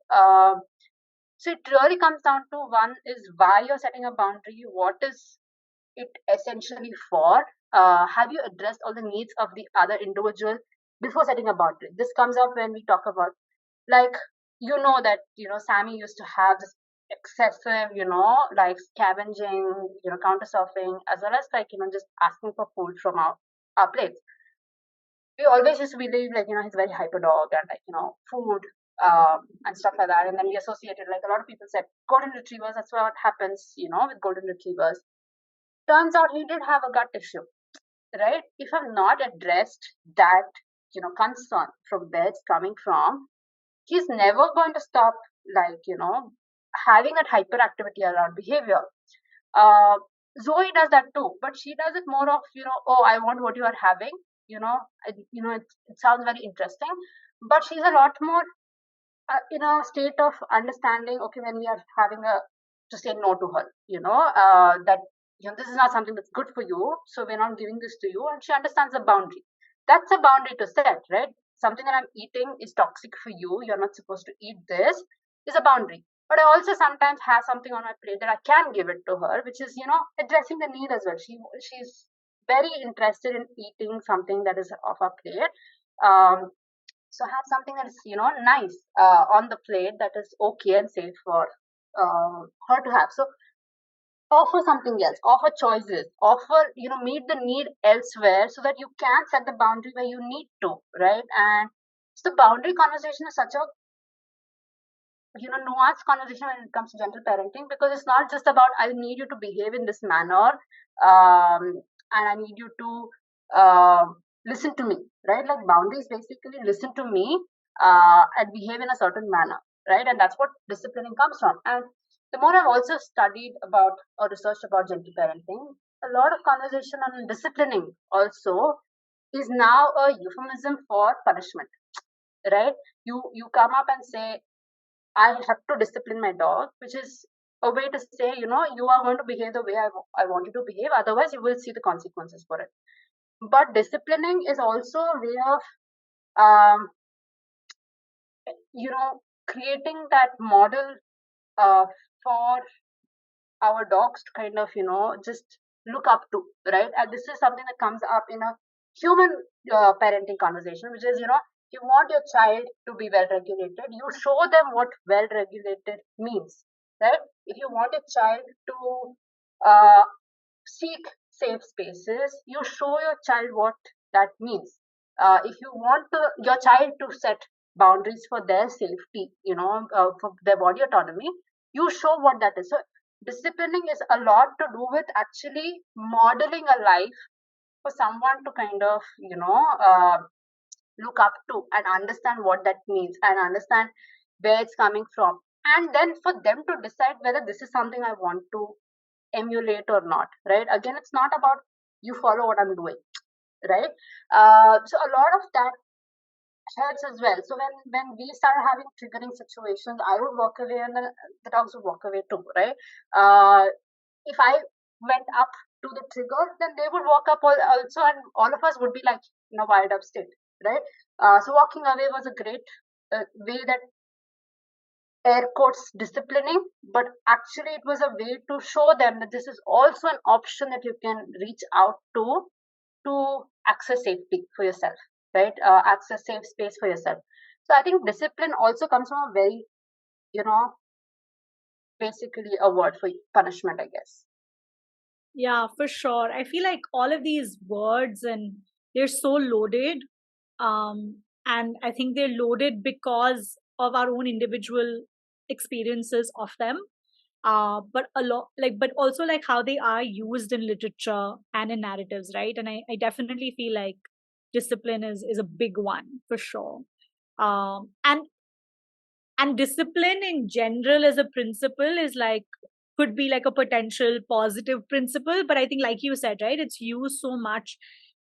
Speaker 2: So it really comes down to, one is why you're setting a boundary, what is it essentially for? Have you addressed all the needs of the other individual before setting a boundary? This comes up when we talk about, like, that Sammy used to have this excessive, like scavenging, counter surfing, as well as like just asking for food from our plates. We always used to believe like he's a very hyper dog, and like food and stuff like that, and then we associated, like a lot of people said, golden retrievers, that's what happens with golden retrievers. Turns out he did have a gut issue, right? If I've not addressed that concern from where it's coming from, he's never going to stop, like having that hyperactivity around behavior. uh, Zoe does that too, but she does it more of oh, I want what you are having. It sounds very interesting, but she's a lot more in a state of understanding. Okay, when we are having a to say no to her, that this is not something that's good for you, so we're not giving this to you, and she understands the boundary. That's a boundary to set, right? Something that I'm eating is toxic for you. You're not supposed to eat this. Is a boundary. But I also sometimes have something on my plate that I can give it to her, which is addressing the need as well. She's very interested in eating something that is off our plate. So have something that is nice on the plate, that is okay and safe for her to have. So offer something else, offer choices, offer meet the need elsewhere, so that you can set the boundary where you need to, right? And so the boundary conversation is such a nuanced conversation when it comes to gentle parenting, because it's not just about I need you to behave in this manner, and I need you to listen to me, right? Like boundaries basically listen to me and behave in a certain manner, right? And that's what disciplining comes from. And the more I've also studied about or researched about gentle parenting, a lot of conversation on disciplining also is now a euphemism for punishment, right? You come up and say, I have to discipline my dog, which is a way to say, you are going to behave the way I want you to behave. Otherwise, you will see the consequences for it. But disciplining is also a way of, um, creating that model for our dogs to kind of, just look up to, right? And this is something that comes up in a human parenting conversation, which is, you want your child to be well regulated, you show them what well regulated means, right? If you want a child to seek safe spaces, you show your child what that means. If you want your child to set boundaries for their safety, for their body autonomy, you show what that is. So disciplining is a lot to do with actually modeling a life for someone to kind of look up to and understand what that means and understand where it's coming from, and then for them to decide whether this is something I want to emulate or not, right? Again, it's not about you follow what I'm doing, right? So a lot of that helps as well. So when we started having triggering situations, I would walk away, and the dogs would walk away too, right? If I went up to the trigger, then they would walk up also, and all of us would be like in a wired up state, right? So walking away was a great way, that air quotes disciplining, but actually it was a way to show them that this is also an option that you can reach out to to access safety for yourself, right? Access safe space for yourself. So I think discipline also comes from a very, you know, basically a word for punishment, I guess.
Speaker 1: Yeah, for sure. I feel like all of these words and they're so loaded. And I think they're loaded because of our own individual experiences of them. But a lot but also like how they are used in literature and in narratives, right? And I definitely feel like discipline is a big one for sure. Um, and and discipline in general as a principle is like could be like a potential positive principle, but I think like you said, right, it's used so much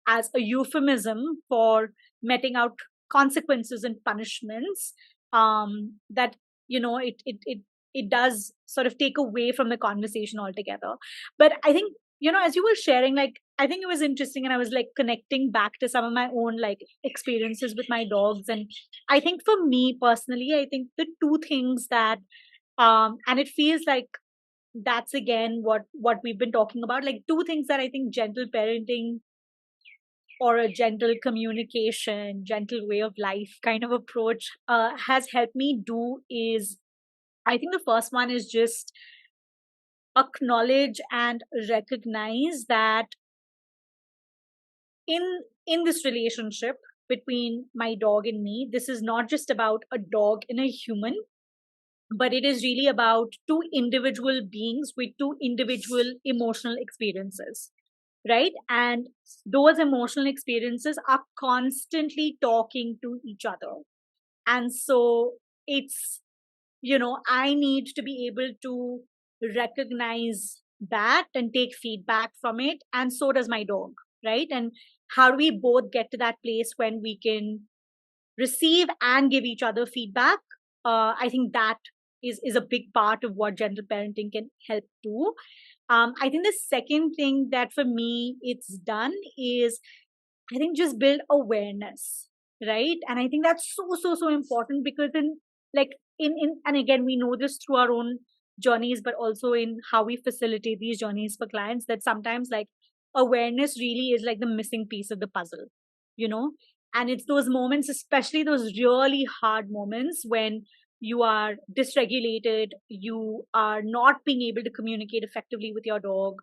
Speaker 1: as a euphemism for meting out consequences and punishments, that it does sort of take away from the conversation altogether. But I think, as you were sharing, like I think it was interesting, and I was like connecting back to some of my own like experiences with my dogs. And I think for me personally, I think the two things that and it feels like that's again what we've been talking about, like two things that I think gentle parenting or a gentle communication, gentle way of life kind of approach has helped me do is, I think the first one is just acknowledge and recognize that in in this relationship between my dog and me, this is not just about a dog and a human, but it is really about two individual beings with two individual emotional experiences, right? And those emotional experiences are constantly talking to each other. And so it's, I need to be able to recognize that and take feedback from it. And so does my dog, right? And how do we both get to that place when we can receive and give each other feedback? I think that is a big part of what gentle parenting can help do. I think the second thing that for me it's done is, I think, just build awareness, right? And I think that's so important because in and again we know this through our own journeys, but also in how we facilitate these journeys for clients, that sometimes like awareness really is like the missing piece of the puzzle, you know. And it's those moments, especially those really hard moments when you are dysregulated, you are not being able to communicate effectively with your dog,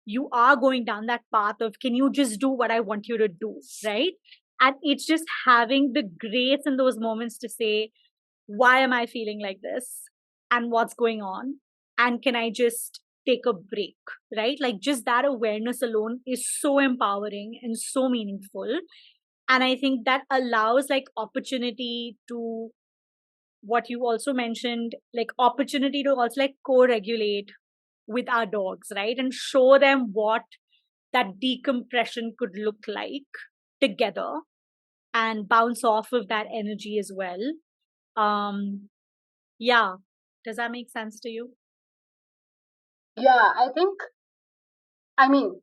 Speaker 1: you are going down that path of can you just do what I want you to do, right? And it's just having the grace in those moments to say, why am I feeling like this, and what's going on, and can I just take a break, right? Like just that awareness alone is so empowering and so meaningful. And I think that allows like opportunity to, what you also mentioned, like opportunity to also like co-regulate with our dogs, right? And show them what that decompression could look like together, and bounce off of that energy as well. Um, yeah. Does that make sense to you?
Speaker 2: Yeah, I think, I mean,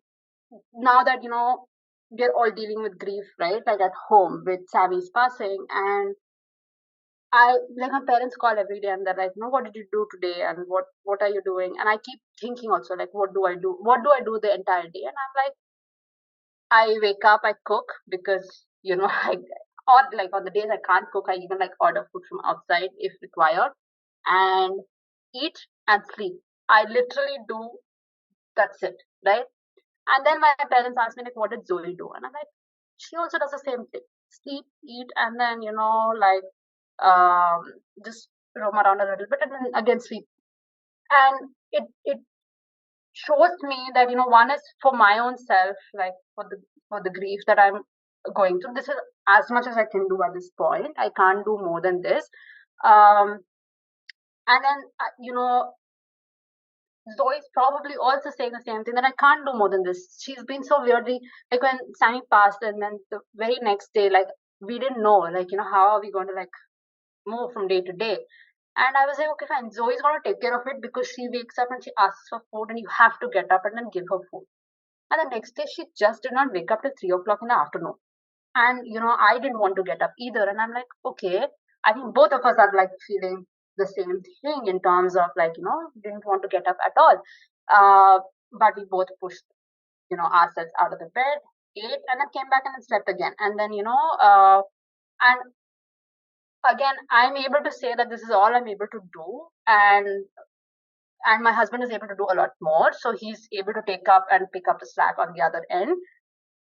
Speaker 2: now that, we're all dealing with grief, right? Like at home with Sammy's passing, and I like my parents call every day and they're like, no, what did you do today? And what are you doing? And I keep thinking also, like, what do I do? What do I do the entire day? And I'm like, I wake up, I cook because, I, or like on the days I can't cook, I even like order food from outside if required, and eat and sleep. I literally do, that's it, right? And then my parents ask me, like, what did Zoe do? And I'm like, she also does the same thing: sleep, eat, and then, like, um, just roam around a little bit and then again sleep. And it shows me that, one is for my own self, like for the grief that I'm going through. This is as much as I can do at this point. I can't do more than this. Um, and then, Zoe's probably also saying the same thing, that I can't do more than this. She's been so weirdly, like when Sammy passed, and then the very next day, like we didn't know, like, how are we going to like move from day to day? And I was like, okay, fine. Zoe's gonna take care of it because she wakes up and she asks for food, and you have to get up and then give her food. And the next day, she just did not wake up till 3 o'clock in the afternoon. And I didn't want to get up either. And I'm like, okay, I think both of us are like feeling the same thing in terms of like, didn't want to get up at all. But we both pushed, ourselves out of the bed. ate, and then came back and then slept again. And then, and again, I'm able to say that this is all I'm able to do. And my husband is able to do a lot more. So he's able to take up and pick up the slack on the other end.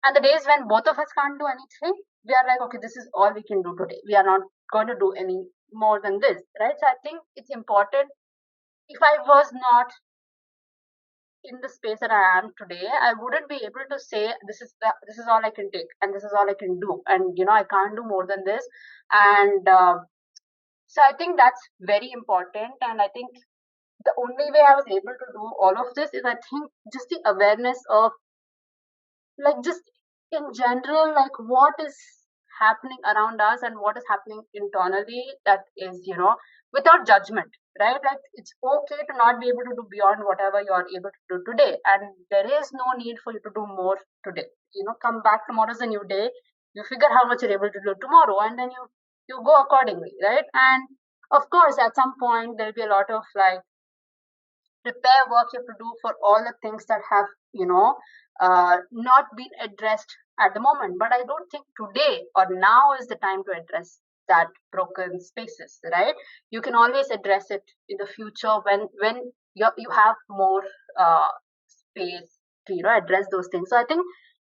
Speaker 2: And the days when both of us can't do anything, we are like, okay, this is all we can do today. We are not going to do any more than this, right? So I think it's important. If I was not in the space that I am today, I wouldn't be able to say this is all I can take and this is all I can do, and I can't do more than this. And so I think that's very important. And I think the only way I was able to do all of this is, I think, just the awareness of, like, just in general, like, what is happening around us and what is happening internally, that is, without judgment, right? Like, it's okay to not be able to do beyond whatever you are able to do today, and there is no need for you to do more today. Come back, tomorrow's a new day. You figure how much you're able to do tomorrow, and then you go accordingly, right? And of course, at some point there'll be a lot of, like, repair work you have to do for all the things that have not been addressed at the moment. But I don't think today or now is the time to address that broken spaces, right? You can always address it in the future when you have more space to address those things. So I think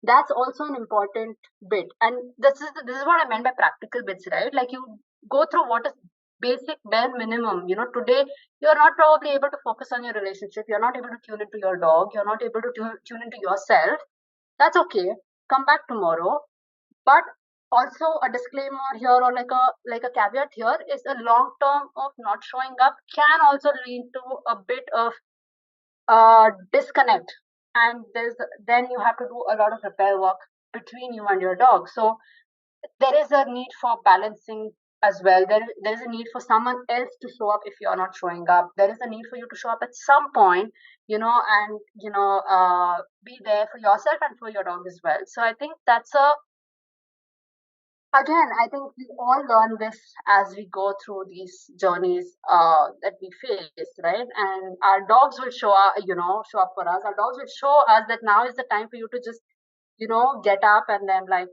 Speaker 2: that's also an important bit. And this is what I meant by practical bits, right? Like, you go through what is basic bare minimum. Today you're not probably able to focus on your relationship, you're not able to tune into your dog, you're not able to tune into yourself. That's okay. Come back tomorrow. But also, a disclaimer here, or like a caveat here, is a long term of not showing up can also lead to a bit of disconnect, and then you have to do a lot of repair work between you and your dog. So there is a need for balancing as well. There is a need for someone else to show up if you're not showing up. There is a need for you to show up at some point, and be there for yourself and for your dog as well. So I think that's again, I think we all learn this as we go through these journeys that we face, right? And our dogs will show up for us. Our dogs will show us that now is the time for you to just get up and then, like,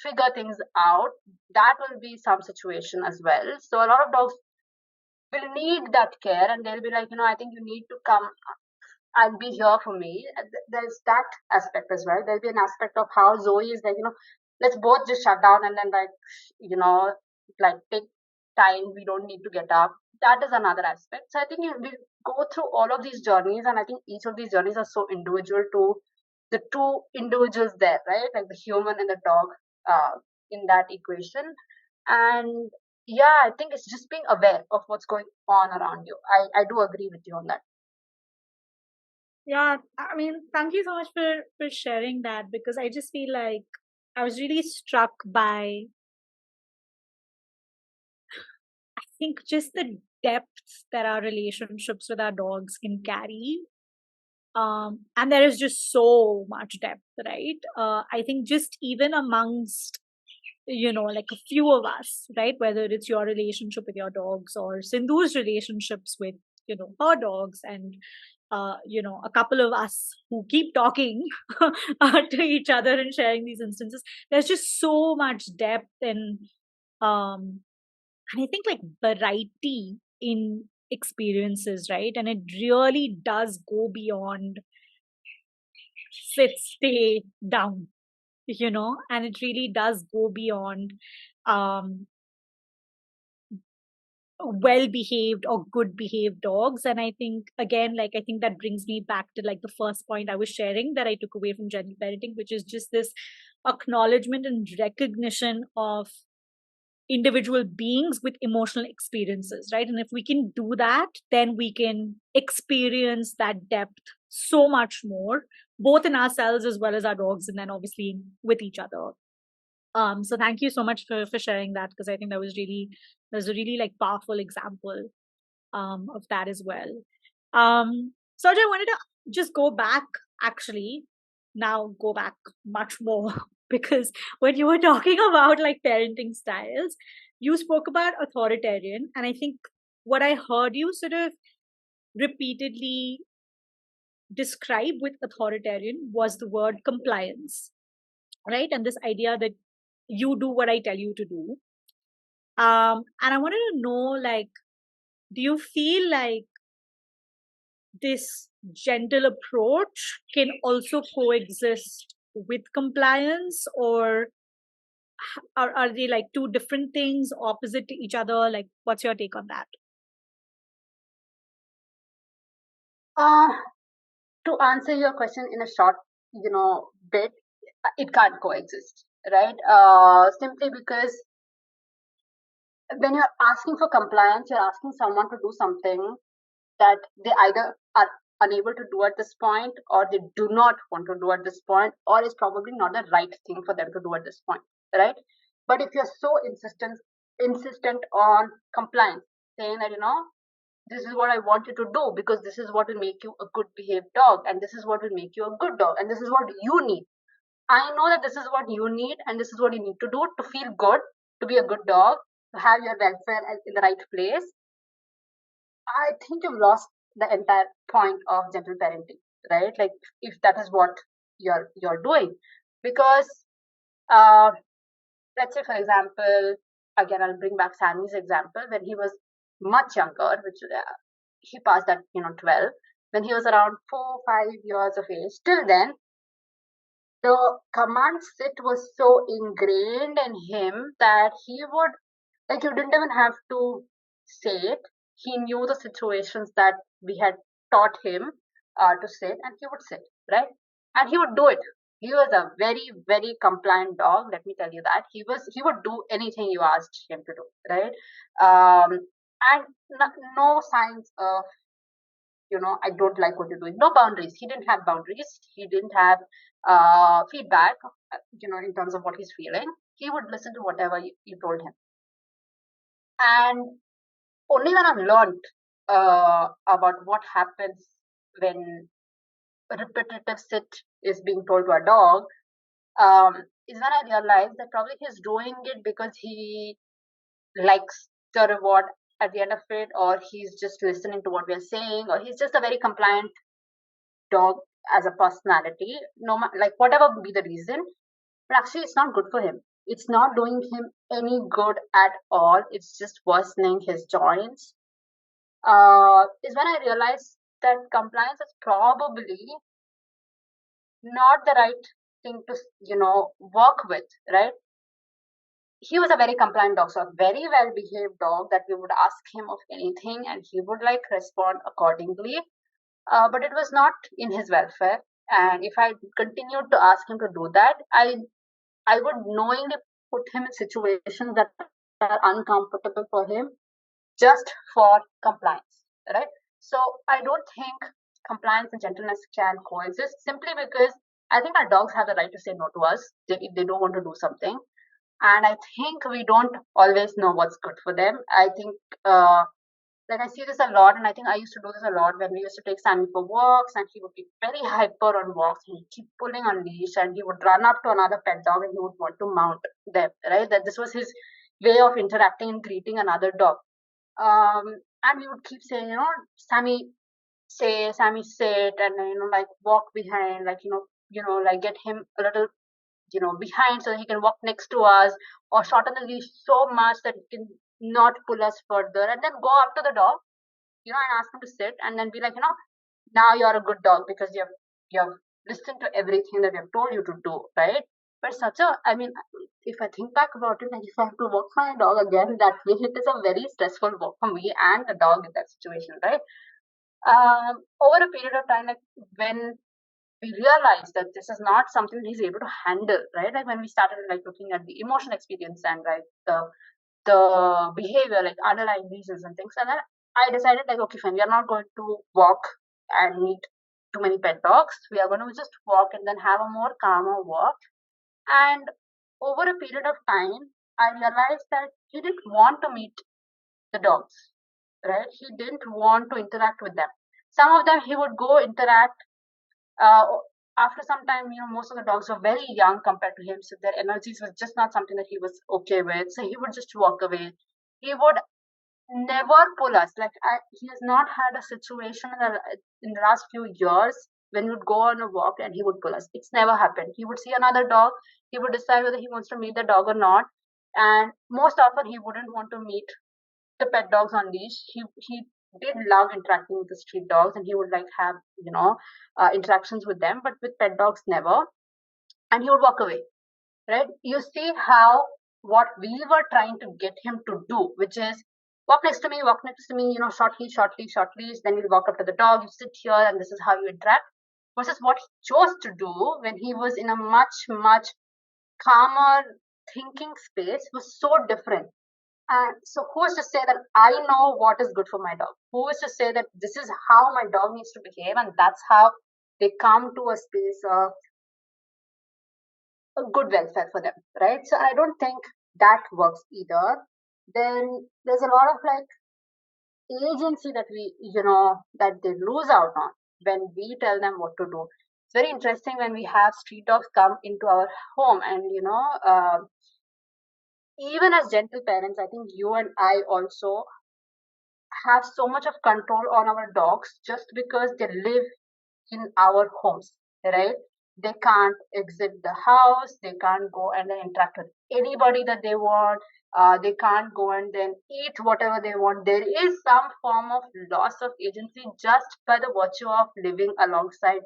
Speaker 2: figure things out. That will be some situation as well. So a lot of dogs will need that care, and they'll be like, I think you need to come and be here for me. There's that aspect as well. There'll be an aspect of how Zoe is like, let's both just shut down and then, like, like, take time. We don't need to get up. That is another aspect. So I think we go through all of these journeys, and I think each of these journeys are so individual to the two individuals there, right? Like the human and the dog in that equation. And yeah, I think it's just being aware of what's going on around you. I do agree with you on that.
Speaker 1: Yeah, I mean, thank you so much for sharing that, because I just feel like I was really struck by, I think, just the depth that our relationships with our dogs can carry. And there is just so much depth, right? I think just even amongst, like a few of us, right? Whether it's your relationship with your dogs or Sindhu's relationships with, her dogs, and, a couple of us who keep talking to each other and sharing these instances. There's just so much depth and I think, like, variety in experiences, right? And it really does go beyond sit, stay, down, and it really does go beyond um well behaved or good behaved dogs. And I think, again, like, I think that brings me back to, like, the first point I was sharing that I took away from gentle parenting, which is just this acknowledgement and recognition of individual beings with emotional experiences, right? And if we can do that, then we can experience that depth so much more, both in ourselves as well as our dogs, and then obviously with each other. So thank you so much for sharing that, because I think that was a really, like, powerful example of that as well. So I wanted to just go back, actually, now go back much more because when you were talking about, like, parenting styles, you spoke about authoritarian, and I think what I heard you sort of repeatedly describe with authoritarian was the word compliance. right? And this idea that you do what I tell you to do. And I wanted to know, like, do you feel like this gentle approach can also coexist with compliance, or are they like two different things, opposite to each other? Like, what's your take on that?
Speaker 2: Uh, to answer your question in a short, bit, it can't coexist, right? Simply because when you're asking for compliance, you're asking someone to do something that they either are unable to do at this point, or they do not want to do at this point, or is probably not the right thing for them to do at this point, right? But if you're so insistent on compliance, saying that, this is what I want you to do because this is what will make you a good behaved dog, and this is what will make you a good dog, and this is what you need. I know that this is what you need, and this is what you need to do to feel good, to be a good dog, to have your welfare in the right place. I think you've lost the entire point of gentle parenting, right? Like, if that is what you're doing, because uh, let's say, for example, again, I'll bring back Sammy's example. When he was much younger, which he passed at 12, when he was around 4 5 years of age. Till then, the command sit was so ingrained in him that he would, like, you didn't even have to say it. He knew the situations that we had taught him to sit, and he would sit, right? And he would do it. He was a very, very compliant dog. Let me tell you that he would do anything you asked him to do, right? And no signs of, I don't like what you're doing. No boundaries. He didn't have boundaries. He didn't have feedback, in terms of what he's feeling. He would listen to whatever you told him. And only when I've learned about what happens when repetitive sit is being told to a dog, is when I realized that probably he's doing it because he likes the reward at the end of it, or he's just listening to what we're saying, or he's just a very compliant dog as a personality, like whatever be the reason. But actually, it's not good for him. It's not doing him any good at all. It's just worsening his joints. Is when I realized that compliance is probably not the right thing to, work with, right? He was a very compliant dog, so a very well behaved dog that we would ask him of anything and he would like respond accordingly. But it was not in his welfare. And if I continued to ask him to do that, I would knowingly put him in situations that are uncomfortable for him just for compliance, right? So I don't think compliance and gentleness can coexist, simply because I think our dogs have the right to say no to us if they don't want to do something. And I think we don't always know what's good for them. I think, like, I see this a lot, and I think I used to do this a lot when we used to take Sammy for walks, and he would be very hyper on walks, and he'd keep pulling on leash, and he would run up to another pet dog, and he would want to mount them, right? That this was his way of interacting and greeting another dog. And we would keep saying, Sammy, say, Sammy, sit, and like walk behind, like like get him a little, behind so that he can walk next to us, or shorten the leash so much that he can not pull us further, and then go up to the dog, and ask him to sit, and then be like, now you're a good dog because you've listened to everything that we have told you to do, right? But I mean, if I think back about it, and if I have to walk my dog again that way, it is a very stressful walk for me and the dog in that situation, right? Over a period of time, like when we realized that this is not something he's able to handle, right? Like when we started like looking at the emotional experience and like the behavior, like underlying reasons and things, and then I decided like, okay, fine, we are not going to walk and meet too many pet dogs. We are going to just walk and then have a more calmer walk. And over a period of time, I realized that he didn't want to meet the dogs, right? He didn't want to interact with them. Some of them he would go interact. Uh, After some time, most of the dogs were very young compared to him, so their energies was just not something that he was okay with. So he would just walk away. He would never pull us. Like he has not had a situation in the last few years when we would go on a walk and he would pull us. It's never happened. He would see another dog, he would decide whether he wants to meet the dog or not, and most often he wouldn't want to meet the pet dogs on leash. He did love interacting with the street dogs, and he would like have interactions with them, but with pet dogs never. And he would walk away. Right? You see how what we were trying to get him to do, which is walk next to me, short leash, short leash, short leash. Then you walk up to the dog, you sit here, and this is how you interact. Versus what he chose to do when he was in a much, much calmer thinking space was so different. And so, who is to say that I know what is good for my dog? Who is to say that this is how my dog needs to behave, and that's how they come to a space of a good welfare for them, right? So, I don't think that works either. Then there's a lot of like agency that that they lose out on when we tell them what to do. It's very interesting when we have street dogs come into our home, and even as gentle parents, I think you and I also have so much of control on our dogs just because they live in our homes, right? They can't exit the house, they can't go and then interact with anybody that they want, they can't go and then eat whatever they want. There is some form of loss of agency just by the virtue of living alongside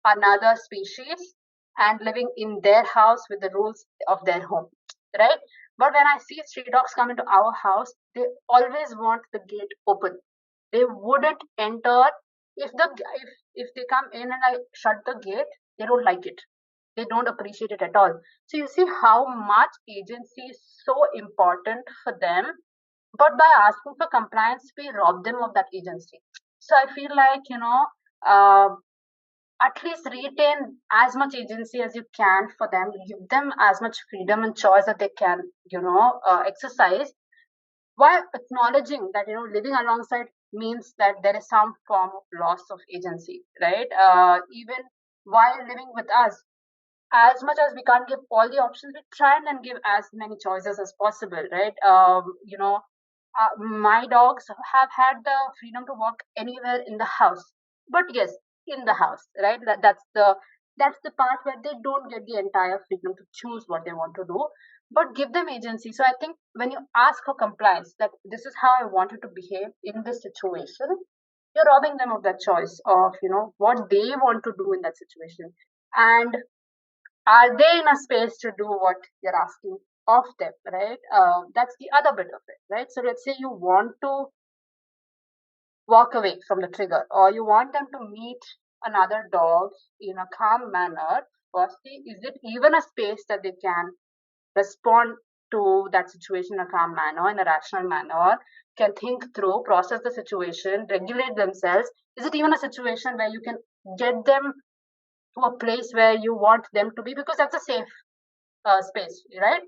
Speaker 2: another species and living in their house with the rules of their home, right? But when I see street dogs come into our house, they always want the gate open. They wouldn't enter if they come in and I shut the gate. They don't like it. They don't appreciate it at all. So you see how much agency is so important for them. But by asking for compliance, we rob them of that agency. So I feel like uh, at least retain as much agency as you can for them. Give them as much freedom and choice that they can exercise, while acknowledging that living alongside means that there is some form of loss of agency, right? Even while living with us, as much as we can't give all the options, we try and then give as many choices as possible, right? My dogs have had the freedom to walk anywhere in the house, but yes, in the house, right? That's the part where they don't get the entire freedom to choose what they want to do, but give them agency. So I think when you ask for compliance, that this is how I want you to behave in this situation, you're robbing them of that choice of what they want to do in that situation. And are they in a space to do what you're asking of them, right? That's the other bit of it, right? So let's say you want to walk away from the trigger, or you want them to meet another dog in a calm manner. Firstly, is it even a space that they can respond to that situation in a calm manner, in a rational manner, can think through, process the situation, regulate themselves? Is it even a situation where you can get them to a place where you want them to be, because that's a safe space, right?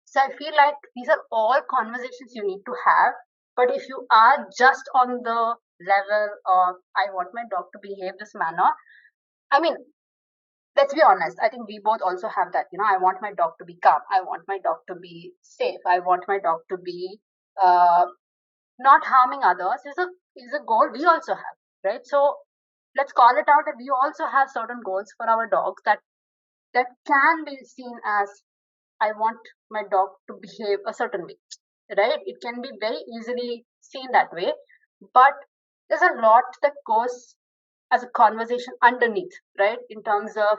Speaker 2: So I feel like these are all conversations you need to have. But if you are just on the level of I want my dog to behave this manner, I mean, let's be honest. I think we both also have that. I want my dog to be calm. I want my dog to be safe. I want my dog to be uh, not harming others. Is a goal we also have, right? So let's call it out that we also have certain goals for our dogs that can be seen as I want my dog to behave a certain way, right? It can be very easily seen that way, but there's a lot that goes as a conversation underneath, right? In terms of,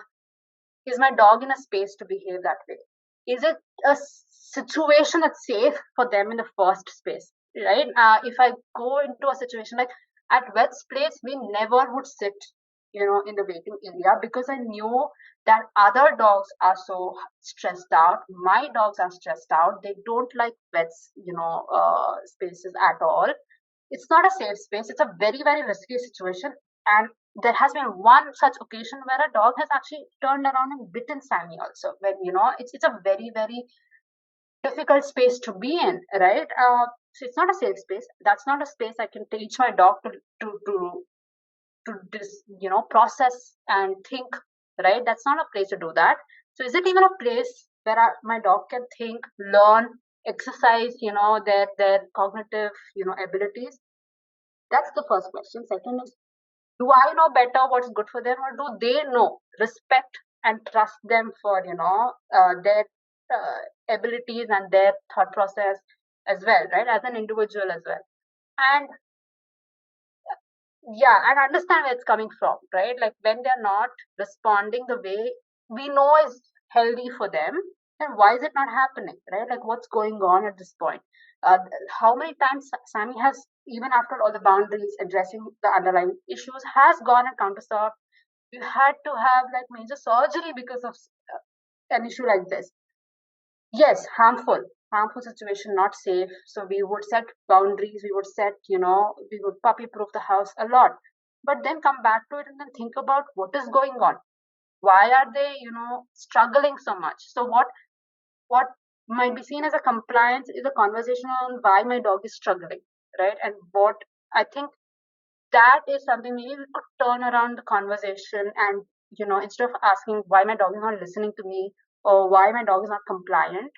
Speaker 2: is my dog in a space to behave that way? Is it a situation that's safe for them in the first space, right? If I go into a situation like at Vet's place, we never would sit, in the waiting area, because I knew that other dogs are so stressed out. My dogs are stressed out. They don't like Vet's, spaces at all. It's not a safe space. It's a very, very risky situation. And there has been one such occasion where a dog has actually turned around and bitten Sammy also. When it's a very, very difficult space to be in, right? So it's not a safe space. That's not a space I can teach my dog to process and think, right? That's not a place to do that. So is it even a place where my dog can think, learn, exercise, their cognitive, abilities? That's the first question. Second is, Do I know better what's good for them, or do they know? Respect and trust them for their abilities and their thought process as well, right? As an individual as well, and yeah, and understand where it's coming from, right? Like when they're not responding the way we know is healthy for them, then why is it not happening, right? Like what's going on at this point? How many times Sammy has, even after all the boundaries, addressing the underlying issues, has gone and counterserved. You had to have like major surgery because of an issue like this. Yes, harmful situation, not safe. So we would set boundaries, we would set, we would puppy proof the house a lot. But then come back to it and then think about what is going on. Why are they, struggling so much? So what might be seen as a compliance is a conversation on why my dog is struggling, right? And what I think that is something maybe we could turn around the conversation and, instead of asking why my dog is not listening to me or why my dog is not compliant,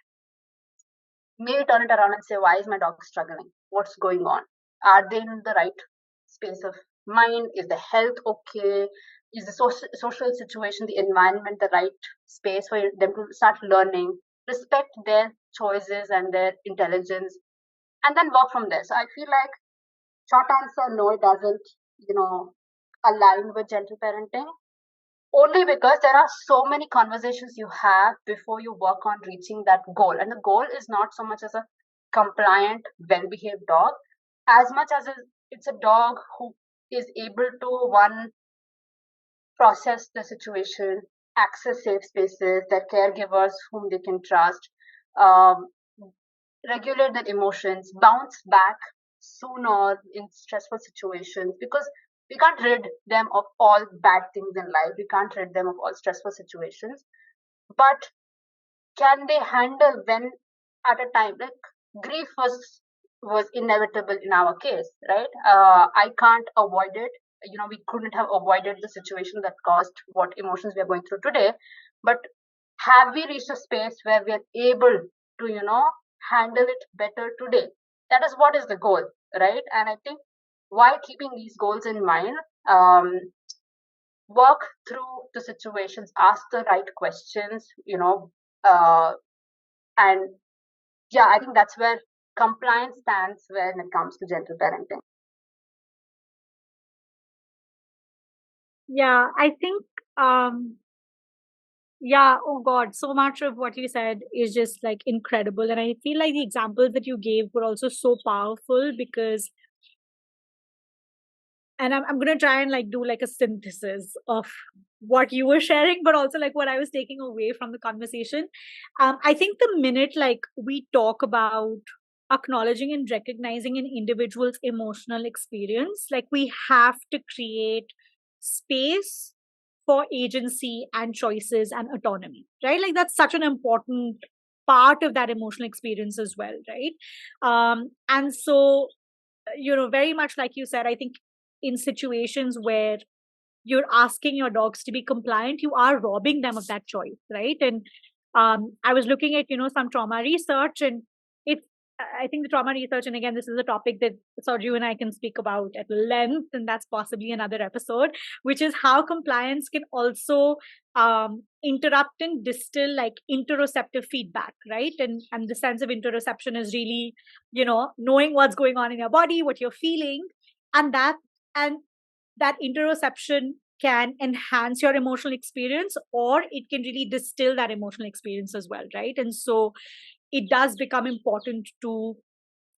Speaker 2: maybe turn it around and say, why is my dog struggling? What's going on? Are they in the right space of mind? Is the health okay? Is the social situation, the environment, the right space for them to start learning? Respect their choices and their intelligence, and then work from there. So I feel like short answer, no, it doesn't, align with gentle parenting. Only because there are so many conversations you have before you work on reaching that goal. And the goal is not so much as a compliant, well behaved dog, as much as it's a dog who is able to, one, process the situation, access safe spaces, their caregivers whom they can trust, um, regulate their emotions, bounce back sooner in stressful situations, because we can't rid them of all bad things in life. We can't rid them of all stressful situations. But can they handle when at a time like grief was inevitable in our case, right? I can't avoid it. We couldn't have avoided the situation that caused what emotions we are going through today. But have we reached a space where we are able to, handle it better today? That is what is the goal, right? And I think while keeping these goals in mind, um, work through the situations, ask the right questions, uh, and yeah, I think that's where compliance stands when it comes to gentle parenting.
Speaker 1: Yeah, I think, um, yeah, oh God, so much of what you said is just like incredible. And I feel like the examples that you gave were also so powerful because, and I'm going to try and like do like a synthesis of what you were sharing, but also like what I was taking away from the conversation. I think the minute like we talk about acknowledging and recognizing an individual's emotional experience, like we have to create space for agency and choices and autonomy, right? Like that's such an important part of that emotional experience as well, right? And so, very much like you said, I think in situations where you're asking your dogs to be compliant, you are robbing them of that choice, right? And I was looking at, some trauma research, and it's, I think the trauma research, and again, this is a topic that Sarju and I can speak about at length, and that's possibly another episode, which is how compliance can also interrupt and distill like interoceptive feedback, right? And the sense of interoception is really, knowing what's going on in your body, what you're feeling, and and that interoception can enhance your emotional experience, or it can really distill that emotional experience as well, right? And so it does become important to,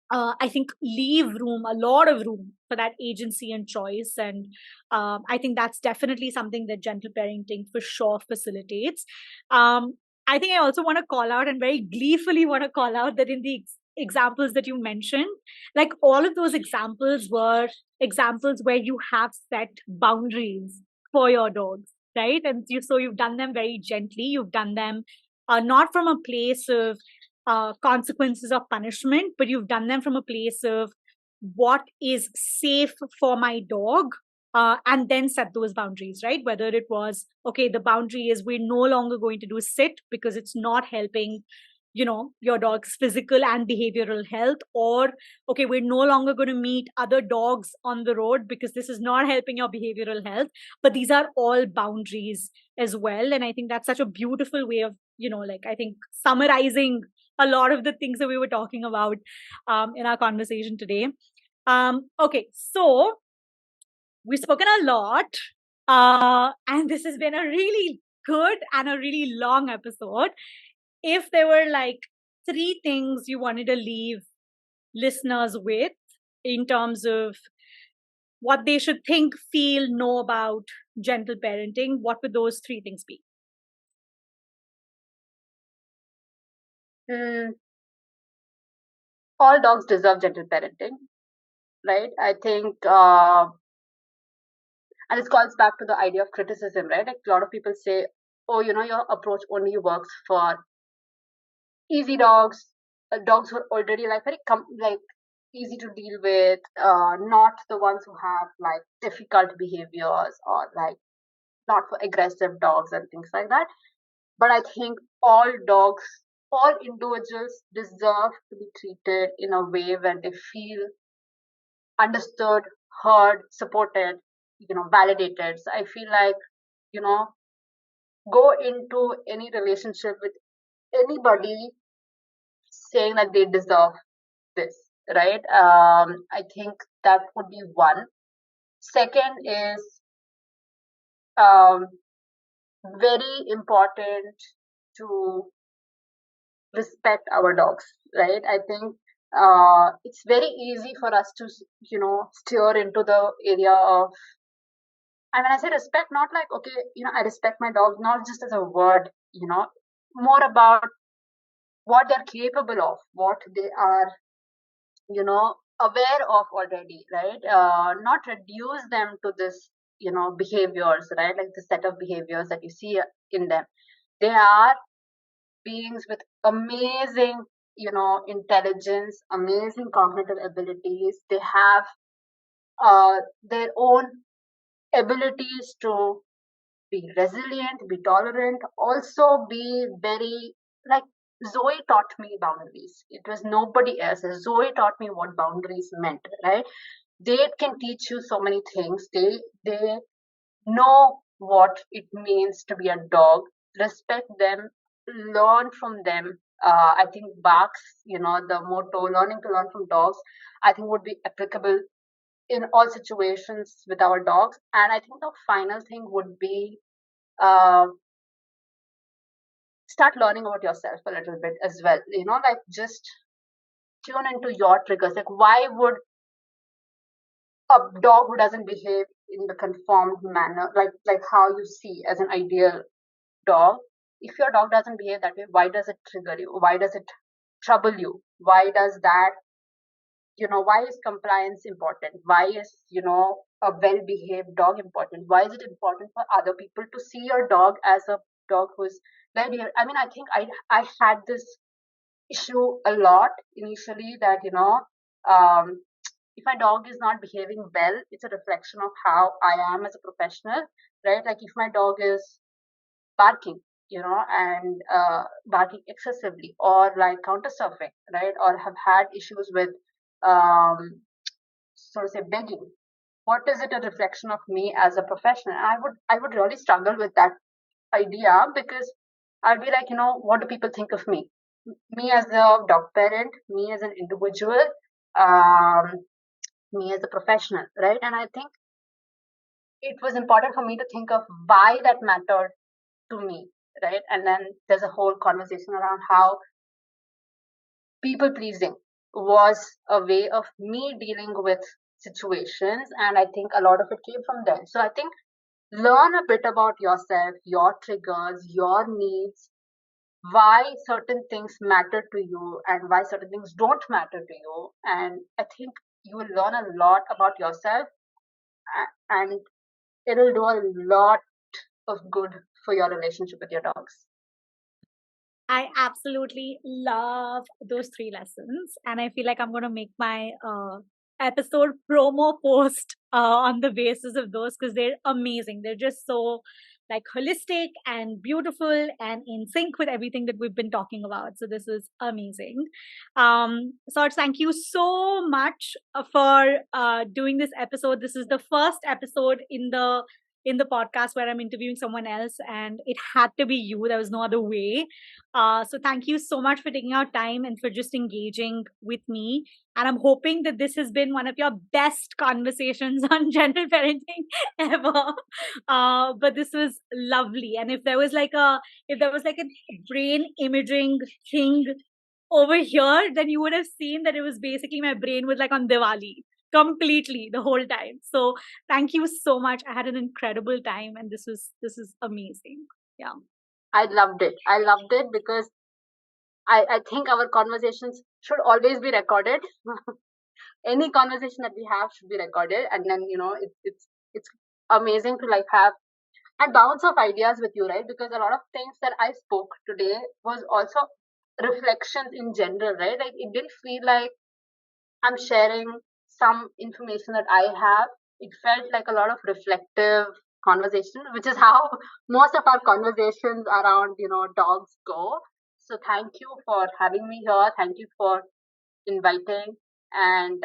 Speaker 1: I think, leave room, a lot of room for that agency and choice. And I think that's definitely something that gentle parenting for sure facilitates. I think I also want to call out, and very gleefully want to call out, that in the examples that you mentioned, like all of those examples were examples where you have set boundaries for your dogs, right? And so you've done them very gently. You've done them not from a place of consequences of punishment, but you've done them from a place of what is safe for my dog, and then set those boundaries, right? Whether it was, okay, the boundary is we're no longer going to do sit because it's not helping your dog's physical and behavioral health, or okay, we're no longer going to meet other dogs on the road because this is not helping your behavioral health. But these are all boundaries as well, and I think that's such a beautiful way of like, I think, summarizing a lot of the things that we were talking about in our conversation today. Okay, so we've spoken a lot, and this has been a really good and a really long episode. If there were like three things you wanted to leave listeners with in terms of what they should think, feel, know about gentle parenting, what would those three things be?
Speaker 2: All dogs deserve gentle parenting, right? I think, and it calls back to the idea of criticism, right? Like a lot of people say, oh, your approach only works for easy dogs, dogs who are already like very like easy to deal with, not the ones who have like difficult behaviors or like not for aggressive dogs and things like that. But I think all dogs, all individuals deserve to be treated in a way where they feel understood, heard, supported, validated. So I feel like, you know, go into any relationship with anybody saying that they deserve this, right? I think that would be one. Second is um, very important to respect our dogs, right? I think it's very easy for us to, steer into the area of, and when I say respect, not like, okay, I respect my dog, not just as a word, more about what they're capable of, what they are, aware of already, right? Not reduce them to this, behaviors, right? Like the set of behaviors that you see in them. They are beings with amazing, intelligence, amazing cognitive abilities. They have their own abilities to be resilient, be tolerant, also be very like Zoe taught me boundaries. It was nobody else. Zoe taught me what boundaries meant, right? They can teach you so many things. They know what it means to be a dog. Respect them, learn from them. I think Bach's, the motto, learning to learn from dogs, I think would be applicable in all situations with our dogs. And I think the final thing would be uh, start learning about yourself a little bit as well. Like just tune into your triggers. Like, why would a dog who doesn't behave in the conformed manner, like how you see as an ideal dog, if your dog doesn't behave that way, why does it trigger you? Why does it trouble you? Why does that, why is compliance important? Why is, a well behaved dog important? Why is it important for other people to see your dog as a dog who's well behaved? I mean, I think I had this issue a lot initially that, um, if my dog is not behaving well, it's a reflection of how I am as a professional, right? Like if my dog is barking, and barking excessively or like counter surfing, right? Or have had issues with, um, sort of say, begging. What is it a reflection of me as a professional? And I would really struggle with that idea because I'd be like, what do people think of me? Me as a dog parent, me as an individual, um, me as a professional, right? And I think it was important for me to think of why that mattered to me, right? And then there's a whole conversation around how people pleasing was a way of me dealing with situations. And I think a lot of it came from there. So I think learn a bit about yourself, your triggers, your needs, why certain things matter to you and why certain things don't matter to you. And I think you will learn a lot about yourself, and it'll do a lot of good for your relationship with your dogs.
Speaker 1: I absolutely love those three lessons, and I feel like I'm going to make my episode promo post on the basis of those, because they're amazing. They're just so like holistic and beautiful and in sync with everything that we've been talking about. So this is amazing. Sarge, thank you so much for doing this episode. This is the first episode in the podcast where I'm interviewing someone else, and it had to be you. There was no other way. So thank you so much for taking out time and for just engaging with me. And I'm hoping that this has been one of your best conversations on general parenting ever. But this was lovely. And if there was like a brain imaging thing over here, then you would have seen that it was basically my brain was like on Diwali completely the whole time. So thank you so much. I had an incredible time, and this is amazing. Yeah.
Speaker 2: I loved it. I loved it because I think our conversations should always be recorded. Any conversation that we have should be recorded, and then it's amazing to like have a bounce of ideas with you, right? Because a lot of things that I spoke today was also reflections in general, right? Like it didn't feel like I'm sharing some information that I have. It felt like a lot of reflective conversation, which is how most of our conversations around, dogs go. So thank you for having me here. Thank you for inviting, and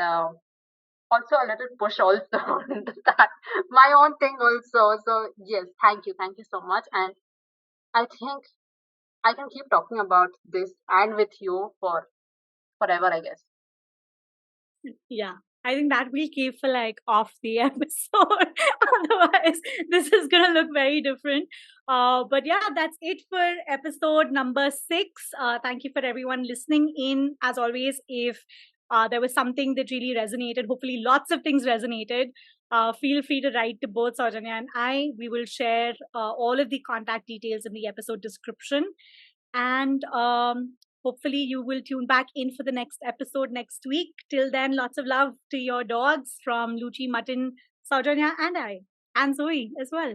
Speaker 2: also a little push also into that my own thing also. So yes, thank you so much, and I think I can keep talking about this and with you for forever, I guess.
Speaker 1: Yeah, I think that we'll keep for like off the episode. Otherwise, this is gonna look very different. But yeah, that's it for episode number 6. Thank you for everyone listening in. As always, if there was something that really resonated, hopefully lots of things resonated, feel free to write to both Sowjanya and I. We will share all of the contact details in the episode description. And hopefully you will tune back in for the next episode next week. Till then, lots of love to your dogs from Luchi, Mutton, Sowjanya, and I, and Zoe as well.